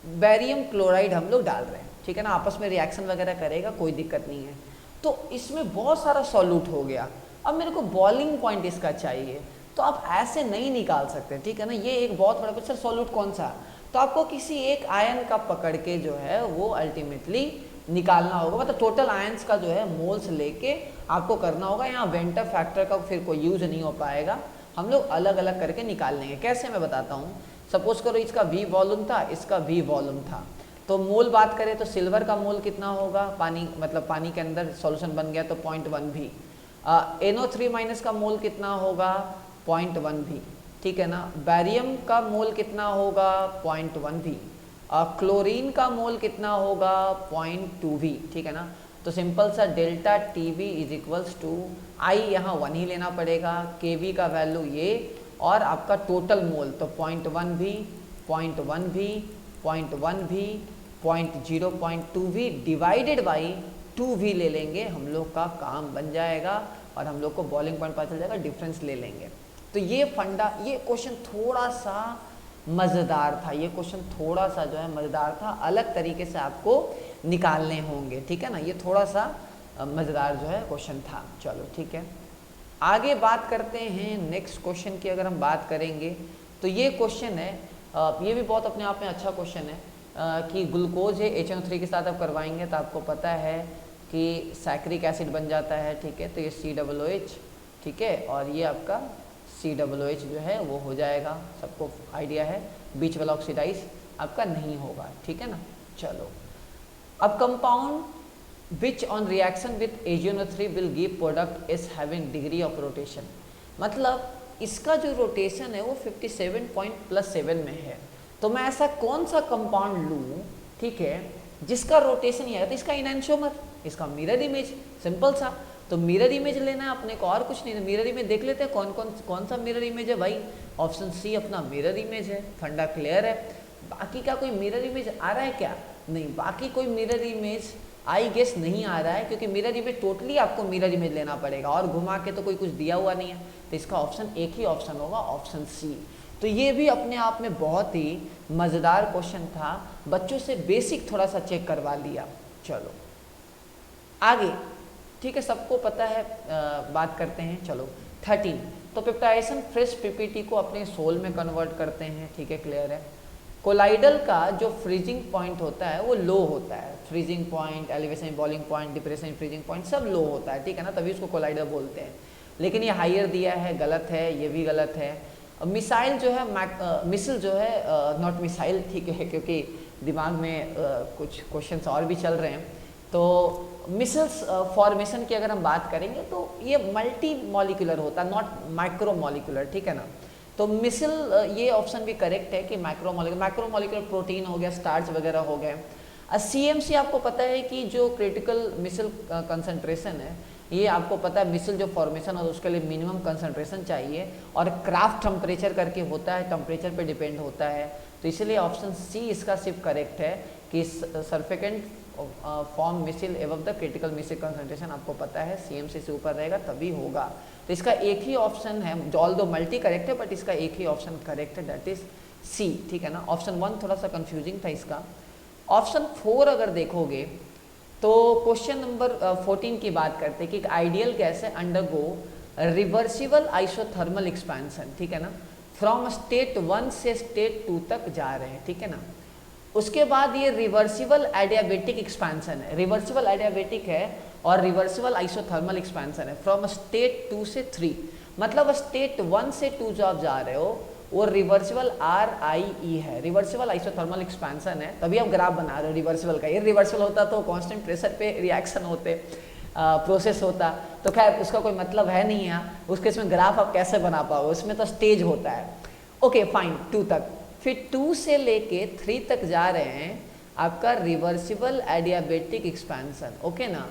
बैरियम क्लोराइड हम लोग डाल रहे हैं, ठीक है ना, आपस में रिएक्शन वगैरह करेगा, कोई दिक्कत नहीं है। तो इसमें बहुत सारा सॉल्यूट हो गया। अब मेरे को बॉइलिंग पॉइंट इसका चाहिए, तो आप ऐसे नहीं निकाल सकते, ठीक है ना। ये एक बहुत बड़ा सर सॉल्यूट कौन सा, तो आपको किसी एक आयन का पकड़ के जो है वो अल्टीमेटली निकालना होगा, मतलब टोटल आयंस का जो है मोल्स लेके आपको करना होगा। यहाँ वेंटर फैक्टर का फिर कोई यूज नहीं हो पाएगा, हम लोग अलग अलग करके निकाल लेंगे। कैसे मैं बताता हूँ। सपोज करो इसका V वॉल्यूम था, इसका V वॉल्यूम था, तो मोल बात करें तो सिल्वर का मोल कितना होगा, पानी मतलब पानी के अंदर सॉल्यूशन बन गया तो 0.1 V। NO3 माइनस का मोल कितना होगा 0.1 V, ठीक है ना। बैरियम का मोल कितना होगा 0.1 V। क्लोरीन का मोल कितना होगा 0.2 V, ठीक है ना। तो सिंपल सा delta TV is equals to i, यहाँ 1 ही लेना पड़ेगा, केवी का वैल्यू ये, और आपका टोटल मोल तो 0.1 V, 0.1 V, 0.1 V, 0.2 V divided by 2 V ले लेंगे, हम लोग का काम बन जाएगा और हम लोग को बॉइलिंग पॉइंट पता चल जाएगा, डिफरेंस ले लेंगे। तो ये फंडा, ये क्वेश्चन थोड़ा सा मज़ेदार था, ये क्वेश्चन थोड़ा सा जो है मज़ेदार था, अलग तरीके से आपको निकालने होंगे, ठीक है ना। ये थोड़ा सा मज़ेदार जो है क्वेश्चन था। चलो ठीक है, आगे बात करते हैं नेक्स्ट क्वेश्चन की। अगर हम बात करेंगे तो ये क्वेश्चन है, ये भी बहुत अपने आप में अच्छा क्वेश्चन है कि ग्लूकोज है HNO3 के साथ आप करवाएंगे तो आपको पता है कि सैक्रिक एसिड बन जाता है, ठीक है। तो ये COOH, ठीक है, और ये आपका COOH जो है वो हो जाएगा, सबको आइडिया है। बीच वाला ऑक्सीडाइज आपका नहीं होगा, ठीक है ना। चलो अब compound which on reaction with AgNO3 will give product is having degree of rotation, मतलब इसका जो रोटेशन है वो 57.7 में है। तो मैं ऐसा कौन सा कंपाउंड लूँ, ठीक है, जिसका रोटेशन ही है, तो इसका इनैंशोमर, इसका मिरर इमेज, सिंपल सा। तो मिरर इमेज लेना है अपने को, और कुछ नहीं। मिरर इमेज देख लेते हैं कौन सा मिरर इमेज है भाई, ऑप्शन सी अपना मिरर इमेज है, फंडा क्लियर है। बाकी का कोई मिरर इमेज आ रहा है क्या, नहीं, बाकी कोई मिरर इमेज आई गेस नहीं आ रहा है, क्योंकि मिरर इमेज टोटली आपको मिरर इमेज लेना पड़ेगा, और घुमा के तो कोई कुछ दिया हुआ नहीं है। तो इसका ऑप्शन एक ही ऑप्शन होगा, ऑप्शन सी। तो ये भी अपने आप में बहुत ही मज़ेदार क्वेश्चन था, बच्चों से बेसिक थोड़ा सा चेक करवा लिया। चलो आगे, ठीक है, सबको पता है, बात करते हैं। चलो 13, तो पेप्टाइजेशन फ्रेश पीपीटी को अपने सोल में कन्वर्ट करते हैं, ठीक है, क्लियर है। कोलाइडल का जो फ्रीजिंग पॉइंट होता है वो लो होता है, freezing point, elevation boiling point, depression freezing point सब लो होता है, ठीक है ना, तभी उसको कोलाइडल बोलते हैं। लेकिन ये हायर दिया है, गलत है, ये भी गलत है। मिसाइल जो है, मिसिल जो है, नॉट मिसाइल, ठीक है, क्योंकि दिमाग में कुछ क्वेश्चंस और भी चल रहे हैं। तो मिसिल्स फॉर्मेशन की अगर हम बात करेंगे तो ये मल्टी मॉलिक्यूलर होता है, नॉट माइक्रो मॉलिक्यूलर, ठीक है ना। तो मिसिल, ये ऑप्शन भी करेक्ट है कि माइक्रोमोलिकुलर प्रोटीन हो गया, स्टार्च वगैरह हो गए। CMC आपको पता है कि जो क्रिटिकल मिसिल कंसंट्रेशन है, ये आपको पता है मिसिल जो फॉर्मेशन है उसके लिए मिनिमम कंसंट्रेशन चाहिए, और क्राफ्ट टेम्परेचर करके होता है, टेम्परेचर पे डिपेंड होता है। तो इसलिए ऑप्शन सी इसका सिर्फ करेक्ट है कि सर्फिकेंट फॉर्म मिसिल एवं द क्रिटिकल मिसिल कंसंट्रेशन आपको पता है CMC से ऊपर रहेगा तभी होगा। तो इसका एक ही ऑप्शन है, ऑल दो मल्टी करेक्ट है, बट इसका एक ही ऑप्शन करेक्ट है, दैट इज सी, ठीक है ना। ऑप्शन 1 थोड़ा सा कंफ्यूजिंग था इसका। ऑप्शन 4 अगर देखोगे तो क्वेश्चन नंबर 14 की बात करते हैं कि एक आइडियल गैस है अंडरगो रिवर्सिबल आइसोथर्मल एक्सपेंशन, ठीक है ना, फ्रॉम स्टेट 1 से स्टेट 2 तक जा रहे हैं, ठीक है ना। उसके बाद ये रिवर्सिबल एडियाबेटिक एक्सपेंशन है, रिवर्सिबल एडियाबेटिक है और रिवर्सिबल आइसोथर्मल एक्सपेंशन है फ्रॉम स्टेट 2 से 3, मतलब स्टेट 1 से 2 जो आप जा रहे हो वो रिवर्सिबल RIE है, रिवर्सिबल आइसोथर्मल एक्सपेंशन है, तभी आप ग्राफ बना रहे हो रिवर्सिबल का। ये रिवर्सिबल होता तो कांस्टेंट प्रेशर पे रिएक्शन होते, प्रोसेस होता, तो खैर उसका कोई मतलब है नहीं है, उसके इसमें ग्राफ आप कैसे बना पाओगे, उसमें तो स्टेज होता है। ओके फाइन, 2 तक, फिर 2 से लेके 3 तक जा रहे हैं आपका रिवर्सिबल एडियाबेटिक एक्सपेंशन, ओके ना।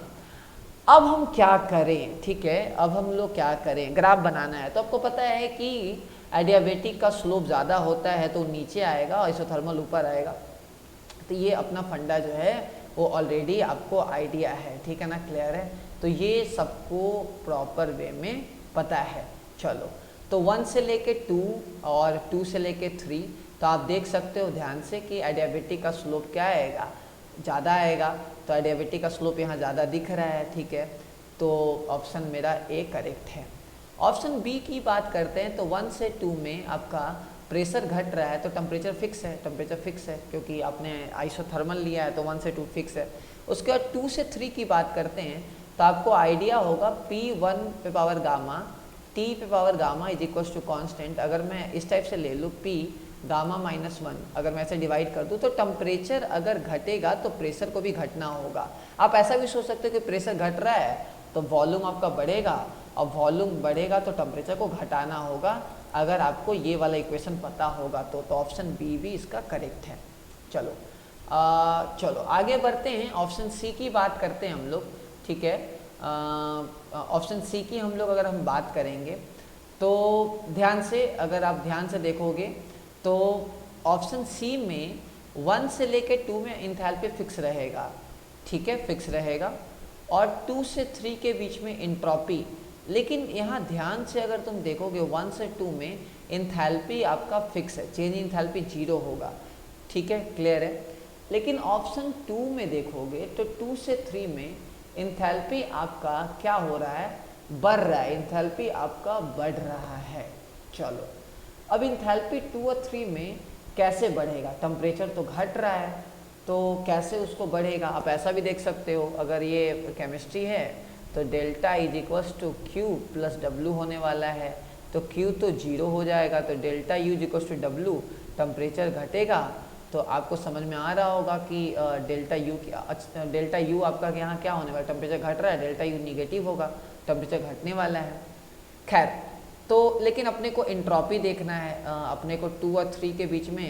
अब हम क्या करें, ठीक है, अब हम लोग क्या करें, ग्राफ बनाना है। तो आपको पता है कि एडियाबेटिक का स्लोप ज़्यादा होता है तो नीचे आएगा और आइसोथर्मल ऊपर आएगा। तो ये अपना फंडा जो है वो ऑलरेडी आपको आइडिया है, ठीक है ना, क्लियर है। तो ये सबको प्रॉपर वे में पता है। चलो, तो 1 से लेके 2 और 2 से लेके 3, तो आप देख सकते हो ध्यान से कि एडियाबेटिक का स्लोप क्या आएगा, ज़्यादा आएगा। तो एडियाबेटिक का स्लोप यहाँ ज़्यादा दिख रहा है, ठीक है। तो ऑप्शन मेरा ए करेक्ट है। ऑप्शन बी की बात करते हैं तो 1 से 2 में आपका प्रेशर घट रहा है तो टेम्परेचर फिक्स है, टेम्परेचर फिक्स है क्योंकि आपने आइसोथर्मल लिया है तो 1 से 2 फिक्स है। उसके बाद 2 से 3 की बात करते हैं तो आपको आइडिया होगा P1 पे पावर गामा T पे power gamma is equal to constant. अगर मैं इस टाइप से ले लूँ P गामा -1, अगर मैं ऐसे डिवाइड कर दूँ तो टेम्परेचर अगर घटेगा तो प्रेशर को भी घटना होगा। आप ऐसा भी सोच सकते हो कि प्रेशर घट रहा है तो वॉल्यूम आपका बढ़ेगा और वॉल्यूम बढ़ेगा तो टेम्परेचर को घटाना होगा। अगर आपको ये वाला इक्वेशन पता होगा तो ऑप्शन बी भी इसका करेक्ट है। चलो चलो आगे बढ़ते हैं, ऑप्शन सी की बात करते हैं हम लोग, ठीक है। ऑप्शन सी की हम लोग अगर हम बात करेंगे तो ध्यान से, अगर आप ध्यान से देखोगे तो ऑप्शन सी में 1 से लेके 2 में इंथैल्पी फिक्स रहेगा, ठीक है, फिक्स रहेगा। और 2 से 3 के बीच में इंट्रॉपी, लेकिन यहाँ ध्यान से अगर तुम देखोगे 1 से 2 में इंथैल्पी आपका फिक्स है, चेंज इंथैल्पी 0 होगा, ठीक है, क्लियर है। लेकिन ऑप्शन 2 में देखोगे तो 2 से 3 में इंथैल्पी आपका क्या हो रहा है, बढ़ रहा है, इंथैल्पी आपका बढ़ रहा है। चलो, अब इंथैल्पी 2 और 3 में कैसे बढ़ेगा, टेम्परेचर तो घट रहा है तो कैसे उसको बढ़ेगा। आप ऐसा भी देख सकते हो, अगर ये केमिस्ट्री है तो delta is equals to Q plus W होने वाला है, तो क्यू तो 0 हो जाएगा, तो delta U is equals to W, temperature घटेगा तो आपको समझ में आ रहा होगा कि डेल्टा यू आपका यहाँ क्या होने वाला, टेम्परेचर घट रहा है, डेल्टा यू निगेटिव होगा, टेम्परेचर घटने वाला है। खैर, तो लेकिन अपने को इंट्रॉपी देखना है, अपने को 2 और 3 के बीच में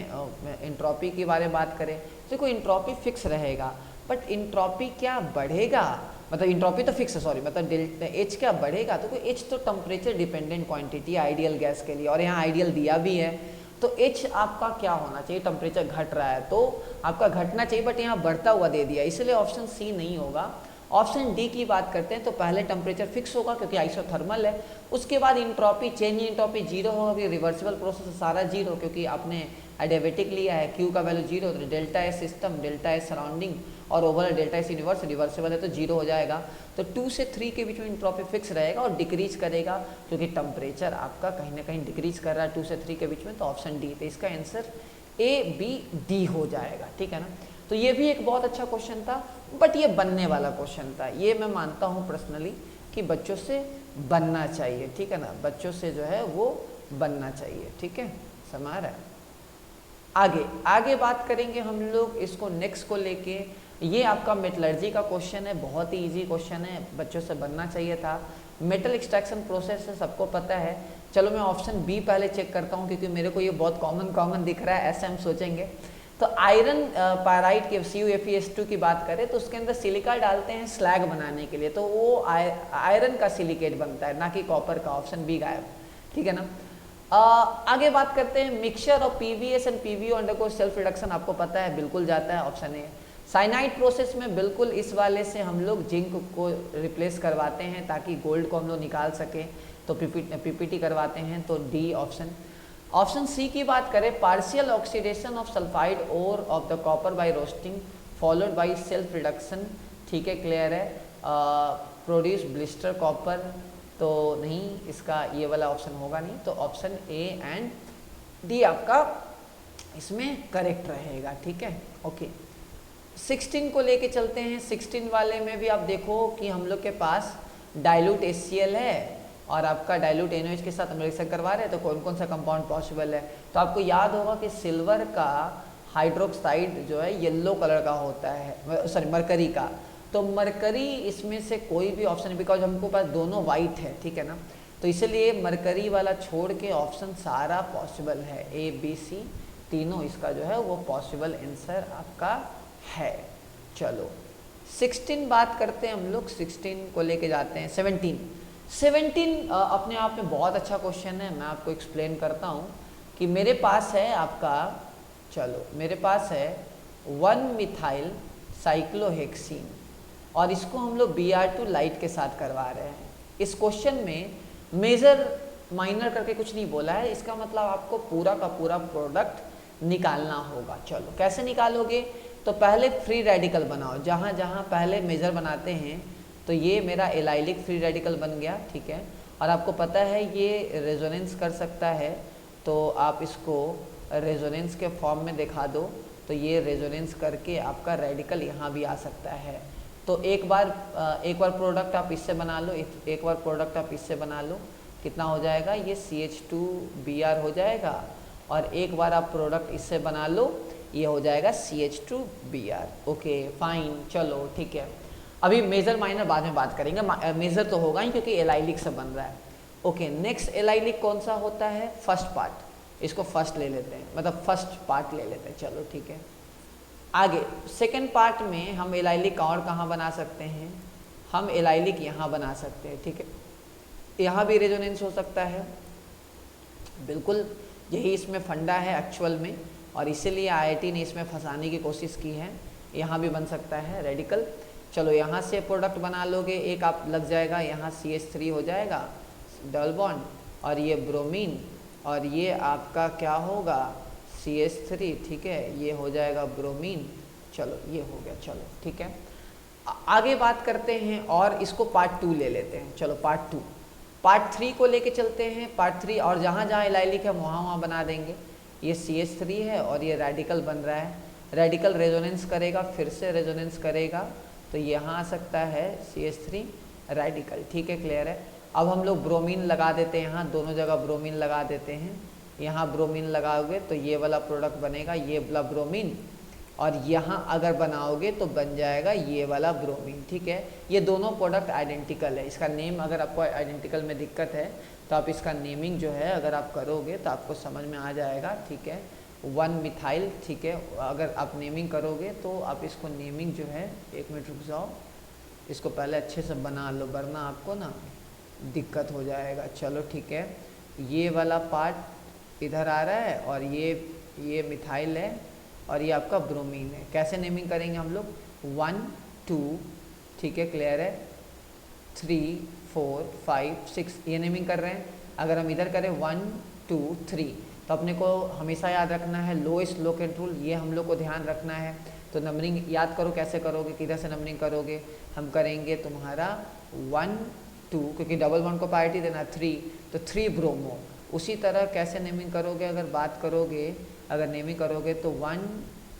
इंट्रॉपी के बारे में बात करें देखो इंट्रॉपी फिक्स रहेगा, बट इंट्रॉपी क्या बढ़ेगा, मतलब इंट्रॉपी तो फिक्स है, सॉरी, मतलब डेल्टा एच क्या बढ़ेगा, तो एच तो temperature dependent quantity ideal gas के लिए, और यहाँ आइडियल दिया भी है। तो एच आपका क्या होना चाहिए, टेम्परेचर घट रहा है तो आपका घटना चाहिए, बट यहाँ बढ़ता हुआ दे दिया, इसलिए ऑप्शन सी नहीं होगा। ऑप्शन डी की बात करते हैं तो पहले टेम्परेचर फिक्स होगा क्योंकि आइसोथर्मल है, उसके बाद इंट्रॉपी, चेंज इंट्रॉपी 0 होगा, रिवर्सिबल प्रोसेस सारा 0 क्योंकि आपने एडियाबेटिक लिया है, क्यू का वैल्यू 0, तो delta S system, delta S surrounding और overall delta S universe reversible है तो 0 हो जाएगा। तो 2 से 3 के बीच में इंट्रॉपी फिक्स रहेगा और डिक्रीज करेगा क्योंकि टेम्परेचर आपका कहीं ना कहीं डिक्रीज कर रहा है 2 से 3 के बीच में, तो ऑप्शन डी, तो इसका आंसर ए बी डी हो जाएगा, ठीक है ना। तो ये भी एक बहुत अच्छा क्वेश्चन था, बट ये बनने वाला क्वेश्चन था, ये मैं मानता हूँ पर्सनली कि बच्चों से बनना चाहिए, ठीक है ना, बच्चों से जो है वो बनना चाहिए, ठीक है, समझ रहा है। आगे बात करेंगे हम लोग इसको नेक्स्ट को लेके, ये आपका मेटलर्जी का क्वेश्चन है, बहुत ही इजी क्वेश्चन है, बच्चों से बनना चाहिए था। मेटल एक्सट्रैक्शन प्रोसेस है, सबको पता है। चलो मैं ऑप्शन बी पहले चेक करता हूँ क्योंकि मेरे को ये बहुत कॉमन दिख रहा है, ऐसे हम सोचेंगे। तो आयरन पायराइट के CuFeS2 की बात करें तो उसके अंदर सिलिका डालते हैं स्लैग बनाने के लिए, तो वो आयरन का सिलिकेट बनता है, ना कि कॉपर का, ऑप्शन बी गायब, ठीक है ना। आगे बात करते हैं mixture of PVS and PVO undergo self reduction, आपको पता है बिल्कुल जाता है, ऑप्शन ए। साइनाइड प्रोसेस में बिल्कुल इस वाले से हम लोग जिंक को रिप्लेस करवाते हैं ताकि गोल्ड को हम लोग निकाल सकें, तो PPT करवाते हैं, तो डी ऑप्शन। ऑप्शन सी की बात करें, partial oxidation of sulphide ore of the copper by roasting followed by self reduction, ठीक है, क्लियर है, प्रोड्यूस ब्लिस्टर कॉपर, तो नहीं, इसका ये वाला ऑप्शन होगा नहीं, तो ऑप्शन ए एंड डी आपका इसमें करेक्ट रहेगा, ठीक है, ओके। 16 को लेके चलते हैं, 16 वाले में भी आप देखो कि हम लोग के पास डाइल्यूट HCl है और आपका डाइल्यूट NaOH के साथ हम रिएक्शन करवा रहे हैं, तो कौन कौन सा कंपाउंड पॉसिबल है, तो आपको याद होगा कि सिल्वर का हाइड्रोक्साइड जो है येलो कलर का होता है, सॉरी मरकरी का, तो मरकरी इसमें से कोई भी ऑप्शन है, बिकॉज हमको पास दोनों वाइट है, ठीक है ना, तो इसलिए मरकरी वाला छोड़ के ऑप्शन सारा पॉसिबल है, A B C तीनों इसका जो है वो पॉसिबल आंसर आपका है। चलो 16 बात करते हैं हम लोग, 16 को लेके जाते हैं। 17 अपने आप में बहुत अच्छा क्वेश्चन है। मैं आपको एक्सप्लेन करता हूँ कि मेरे पास है आपका, चलो मेरे पास है 1 मिथाइल साइक्लोहेक्सीन और इसको हम लोग Br2 लाइट के साथ करवा रहे हैं। इस क्वेश्चन में मेजर माइनर करके कुछ नहीं बोला है, इसका मतलब आपको पूरा का पूरा प्रोडक्ट निकालना होगा। चलो कैसे निकालोगे, तो पहले फ्री रेडिकल बनाओ। जहाँ जहाँ पहले मेजर बनाते हैं, तो ये मेरा एलाइलिक फ्री रेडिकल बन गया, ठीक है। और आपको पता है ये रेजोनेंस कर सकता है, तो आप इसको रेजोनेंस के फॉर्म में दिखा दो, तो ये रेजोनेंस करके आपका रेडिकल यहाँ भी आ सकता है। तो एक बार प्रोडक्ट आप इससे बना लो, एक बार प्रोडक्ट आप इससे बना लो, कितना हो जाएगा, ये CH2Br हो जाएगा। और एक बार आप प्रोडक्ट इससे बना लो, ये हो जाएगा CH2Br। ओके फाइन, चलो ठीक है। अभी मेजर माइनर बाद में बात करेंगे, मेजर तो होगा ही क्योंकि एलाइलिक से बन रहा है। ओके नेक्स्ट एलाइलिक कौन सा होता है, फर्स्ट पार्ट, इसको फर्स्ट ले लेते हैं, मतलब फर्स्ट पार्ट ले लेते हैं। चलो ठीक है, आगे सेकेंड पार्ट में हम एलाइलिक और कहाँ बना सकते हैं, हम एलाइलिक यहाँ बना सकते हैं, ठीक है। यहाँ भी रेजोनेंस हो सकता है, बिल्कुल यही इसमें फंडा है एक्चुअल में, और इसीलिए IIT ने इसमें फंसाने की कोशिश की है। यहाँ भी बन सकता है रेडिकल। चलो यहाँ से प्रोडक्ट बना लोगे, एक आप लग जाएगा, यहाँ CH3 हो जाएगा डबल बॉन्ड, और ये ब्रोमीन, और ये आपका क्या होगा CH3, ठीक है, ये हो जाएगा ब्रोमीन। चलो ये हो गया, चलो ठीक है। आगे बात करते हैं और इसको पार्ट 2 ले लेते हैं। चलो पार्ट 3 को लेके चलते हैं। पार्ट 3 और जहाँ जहाँ एलाइलिक है वहाँ बना देंगे। ये CH3 है और ये रेडिकल बन रहा है, रेडिकल रेजोनेंस करेगा, फिर से रेजोनेंस करेगा, तो यहाँ आ सकता है CH3 रेडिकल, ठीक है, क्लियर है। अब हम लोग ब्रोमीन लगा देते हैं, यहाँ दोनों जगह ब्रोमीन लगा देते हैं। यहाँ ब्रोमीन लगाओगे तो ये वाला प्रोडक्ट बनेगा, ये वाला ब्रोमीन, और यहाँ अगर बनाओगे तो बन जाएगा ये वाला ब्रोमीन, ठीक है। ये दोनों प्रोडक्ट आइडेंटिकल है। इसका नेम अगर आपको आइडेंटिकल में दिक्कत है तो आप इसका नेमिंग जो है अगर आप करोगे तो आपको समझ में आ जाएगा, ठीक है। 1 मिथाइल, ठीक है, अगर आप नेमिंग करोगे तो आप इसको नेमिंग जो है, एक मिनट रुक जाओ, इसको पहले अच्छे से बना लो, वरना आपको ना दिक्कत हो जाएगा। चलो ठीक है, ये वाला पार्ट इधर आ रहा है और ये मिथाइल है और ये आपका ब्रोमीन है। कैसे नेमिंग करेंगे हम लोग, 1 2, ठीक है, क्लियर है, 3 4 5 6, ये नेमिंग कर रहे हैं। अगर हम इधर करें 1 2 3, तो अपने को हमेशा याद रखना है लोएस्ट लोकेट रूल, ये हम लोग को ध्यान रखना है। तो नंबरिंग याद करो, कैसे करोगे, किधर से नंबरिंग करोगे, हम करेंगे तुम्हारा 1 2, क्योंकि डबल बॉन्ड को प्रायोरिटी देना 3, तो 3 ब्रोमो। उसी तरह कैसे नेमिंग करोगे, अगर बात करोगे, अगर नेमिंग करोगे तो 1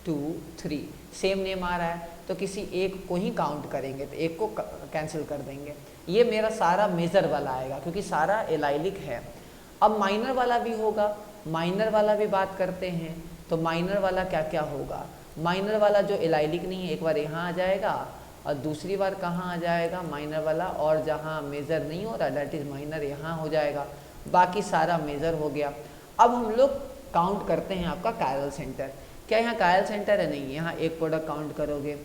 2 3, सेम नेम आ रहा है तो किसी एक को ही काउंट करेंगे, तो एक को कैंसिल कर देंगे। ये मेरा सारा मेजर वाला आएगा क्योंकि सारा एलाइलिक है। अब माइनर वाला भी होगा, माइनर वाला भी बात करते हैं। तो माइनर वाला क्या क्या होगा, माइनर वाला जो एलाइलिक नहीं है, एक बार यहाँ आ जाएगा और दूसरी बार कहाँ आ जाएगा माइनर वाला, और जहाँ मेजर नहीं हो रहा डैट इज़ माइनर, यहाँ हो जाएगा, बाकी सारा मेजर हो गया। अब हम लोग काउंट करते हैं आपका कायरल सेंटर। क्या यहाँ कायरल सेंटर है, नहीं, यहाँ एक प्रोडक्ट काउंट करोगे।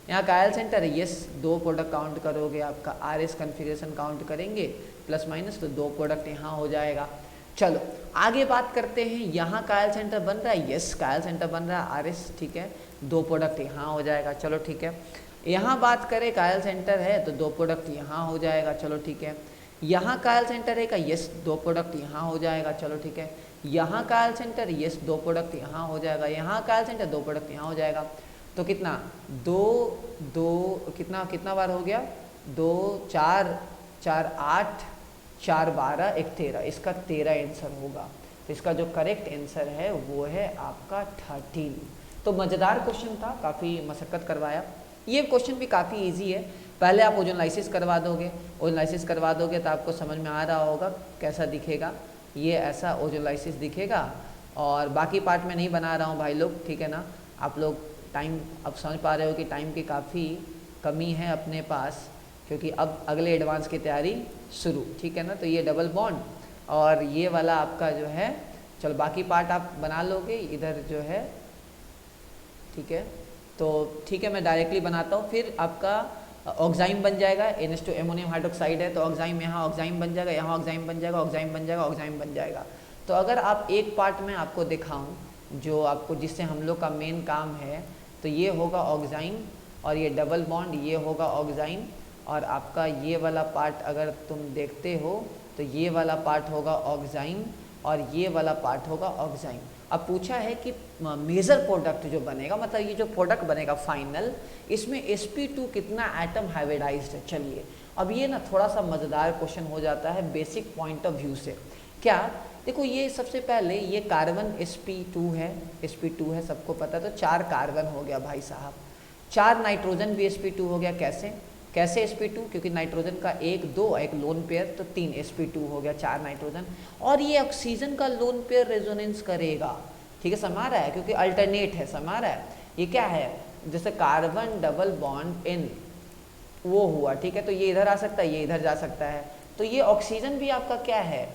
यहाँ कायरल सेंटर है, यस, 2 प्रोडक्ट काउंट करोगे, आपका RS कन्फिगरेशन काउंट करेंगे प्लस माइनस, तो 2 प्रोडक्ट यहाँ हो जाएगा। चलो आगे बात करते हैं, यहाँ कायल सेंटर बन रहा है, यस कायल सेंटर बन रहा है RS, ठीक है, 2 प्रोडक्ट यहाँ हो जाएगा। चलो ठीक है, यहाँ बात करें कायल सेंटर है तो 2 प्रोडक्ट यहाँ हो जाएगा। चलो ठीक है, यहाँ कायल सेंटर है का, यस 2 प्रोडक्ट यहाँ हो जाएगा। चलो ठीक है, यहाँ कायल सेंटर, यस 2 प्रोडक्ट यहाँ हो जाएगा। यहाँ कायल सेंटर 2 प्रोडक्ट यहाँ हो जाएगा। तो कितना 2 कितना बार हो गया, 2 4 4 8 4 12 1 13, इसका 13 आंसर होगा। तो इसका जो करेक्ट आंसर है वो है आपका 13। तो मज़ेदार क्वेश्चन था, काफ़ी मशक्क़त करवाया। ये क्वेश्चन भी काफ़ी इजी है। पहले आप ओजोनलाइसिस करवा दोगे, ओजोनलाइसिस करवा दोगे तो आपको समझ में आ रहा होगा कैसा दिखेगा, ये ऐसा ओजोनलाइसिस दिखेगा। और बाकी पार्ट में नहीं बना रहा हूँ भाई लोग, ठीक है ना। आप लोग टाइम अब समझ पा रहे हो कि टाइम की काफ़ी कमी है अपने पास, क्योंकि अब अगले एडवांस की तैयारी शुरू, ठीक है ना। तो ये डबल बॉन्ड और ये वाला आपका जो है चलो बाकी पार्ट आप बना लोगे इधर जो है, ठीक है। तो ठीक है, मैं डायरेक्टली बनाता हूँ। फिर आपका ऑक्साइम बन जाएगा, NH2 एमोनियम हाइड्रोक्साइड है, तो ऑक्साइम यहाँ ऑक्साइम बन जाएगा, यहाँ ऑक्साइम बन जाएगा, ऑक्साइम बन जाएगा, ऑक्साइम बन जाएगा। तो अगर आप एक पार्ट में आपको दिखाऊं जो आपको जिससे हम लोग का मेन काम है, तो ये होगा ऑक्साइम और ये डबल बॉन्ड, ये होगा ऑक्साइम, और आपका ये वाला पार्ट अगर तुम देखते हो तो ये वाला पार्ट होगा ऑक्साइम और ये वाला पार्ट होगा ऑक्साइम। अब पूछा है कि मेजर प्रोडक्ट जो बनेगा, मतलब ये जो प्रोडक्ट बनेगा फाइनल, इसमें sp2 कितना एटम हाइब्रिडाइज्ड है। चलिए अब ये ना थोड़ा सा मज़ेदार क्वेश्चन हो जाता है बेसिक पॉइंट ऑफ व्यू से। क्या, देखो ये सबसे पहले ये कार्बन sp2 है, sp2 है सबको पता, तो 4 कार्बन हो गया भाई साहब, 4 नाइट्रोजन भी sp2 हो गया। कैसे कैसे sp2, क्योंकि नाइट्रोजन का 1 2 एक लोन पेयर, तो 3 sp2 हो गया, 4 नाइट्रोजन। और ये ऑक्सीजन का लोन पेयर रेजोनेंस करेगा, ठीक है, समा रहा है क्योंकि अल्टरनेट है, समा रहा है। ये क्या है, जैसे कार्बन डबल बॉन्ड इन वो हुआ, ठीक है, तो ये इधर आ सकता है, ये इधर जा सकता है। तो ये ऑक्सीजन भी आपका क्या है,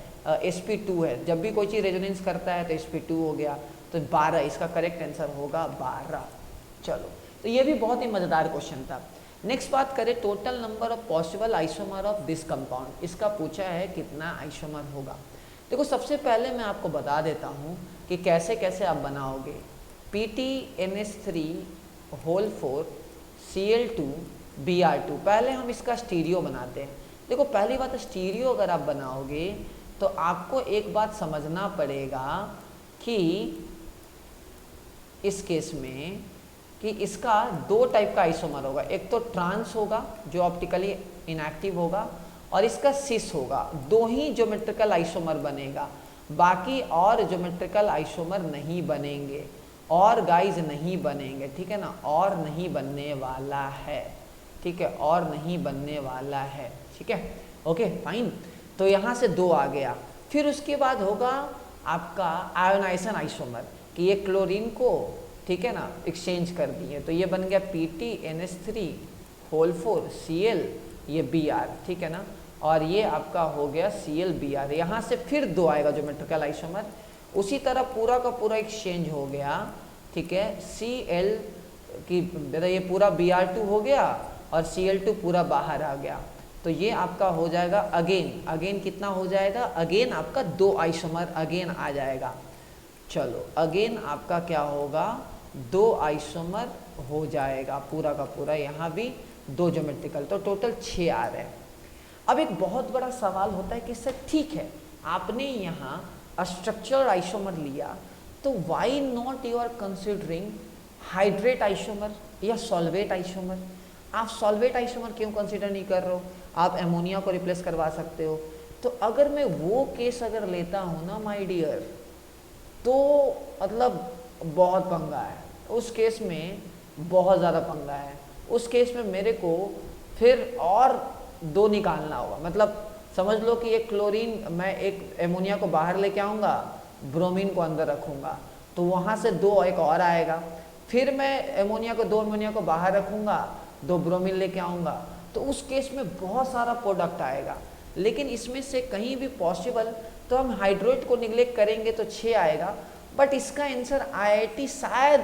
sp2 है। जब भी कोई चीज़ रेजोनेंस करता है तो sp2 हो गया, तो 12, इसका करेक्ट आंसर होगा 12। चलो, तो ये भी बहुत ही मज़ेदार क्वेश्चन था। नेक्स्ट बात करें, total number of possible isomer of this compound, इसका पूछा है कितना आइसोमर होगा। देखो सबसे पहले मैं आपको बता देता हूँ कि कैसे कैसे आप बनाओगे। PTNH3 होल 4 Cl2 Br2, पहले हम इसका स्टीरियो बनाते हैं। देखो पहली बात, स्टीरियो अगर आप बनाओगे तो आपको एक बात समझना पड़ेगा कि इस केस में कि इसका 2 टाइप का आइसोमर होगा, एक तो ट्रांस होगा जो ऑप्टिकली इनएक्टिव होगा, और इसका सिस होगा। 2 ही ज्योमेट्रिकल आइसोमर बनेगा, बाकी और ज्योमेट्रिकल आइसोमर नहीं बनेंगे, और गाइज नहीं बनेंगे, ठीक है ना, और नहीं बनने वाला है, ठीक है, और नहीं बनने वाला है, ठीक है, ओके फाइन। तो यहाँ से 2 आ गया। फिर उसके बाद होगा आपका आयोनाइजेशन आइसोमर, कि ये क्लोरीन को, ठीक है ना, एक्सचेंज कर दिए, तो ये बन गया PTNH3 होल 4 Cl, ये Br, ठीक है ना, और ये आपका हो गया ClBr। यहाँ से फिर 2 आएगा ज्योमेट्रिकल आइसोमर, उसी तरह पूरा का पूरा एक्सचेंज हो गया, ठीक है, Cl की ये पूरा Br2 हो गया और Cl2 पूरा बाहर आ गया, तो ये आपका हो जाएगा अगेन कितना हो जाएगा, अगेन आपका 2 आइसोमर अगेन आ जाएगा। चलो अगेन आपका क्या होगा, 2 आइसोमर हो जाएगा पूरा का पूरा, यहाँ भी 2 ज्योमेट्रिकल, तो टोटल 6 आ रहे हैं। अब एक बहुत बड़ा सवाल होता है कि सर ठीक है आपने यहाँ स्ट्रक्चरल आइसोमर लिया, तो why not you are considering hydrate isomer या सॉल्वेट आइसोमर। आप सॉल्वेट आइसोमर क्यों कंसिडर नहीं कर रहे हो, आप एमोनिया को रिप्लेस करवा सकते हो। तो अगर मैं वो केस अगर लेता हूँ ना माय डियर, तो मतलब बहुत पंगा है, उस केस में बहुत ज़्यादा पंगा है। उस केस में मेरे को फिर और 2 निकालना होगा, मतलब समझ लो कि एक क्लोरीन, मैं एक एमोनिया को बाहर लेके आऊँगा, ब्रोमीन को अंदर रखूँगा, तो वहाँ से 2 एक और आएगा, फिर मैं एमोनिया को 2 एमोनिया को बाहर रखूँगा, 2 ब्रोमीन लेके आऊँगा, तो उस केस में बहुत सारा प्रोडक्ट आएगा। लेकिन इसमें से कहीं भी पॉसिबल तो हम हाइड्रेट को निगलेक्ट करेंगे तो 6 आएगा, बट इसका आंसर IIT शायद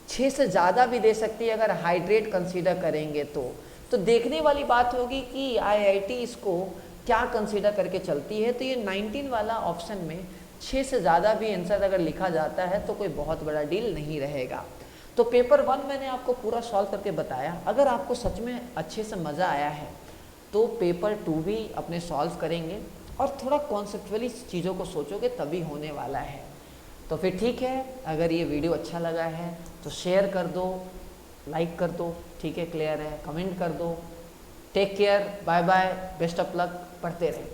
6 से ज़्यादा भी दे सकती है अगर हाइड्रेट कंसीडर करेंगे तो देखने वाली बात होगी कि IIT इसको क्या कंसीडर करके चलती है। तो ये 19 वाला ऑप्शन में 6 से ज़्यादा भी आंसर अगर लिखा जाता है तो कोई बहुत बड़ा डील नहीं रहेगा। तो पेपर 1 मैंने आपको पूरा सॉल्व करके बताया। अगर आपको सच में अच्छे से मज़ा आया है तो पेपर 2 भी अपने सॉल्व करेंगे, और थोड़ा कॉन्सेप्चुअली चीज़ों को सोचोगे तभी होने वाला है। तो फिर ठीक है, अगर ये वीडियो अच्छा लगा है तो शेयर कर दो, लाइक कर दो, ठीक है, क्लियर है, कमेंट कर दो। Take care, bye bye, best of luck, पढ़ते रहें।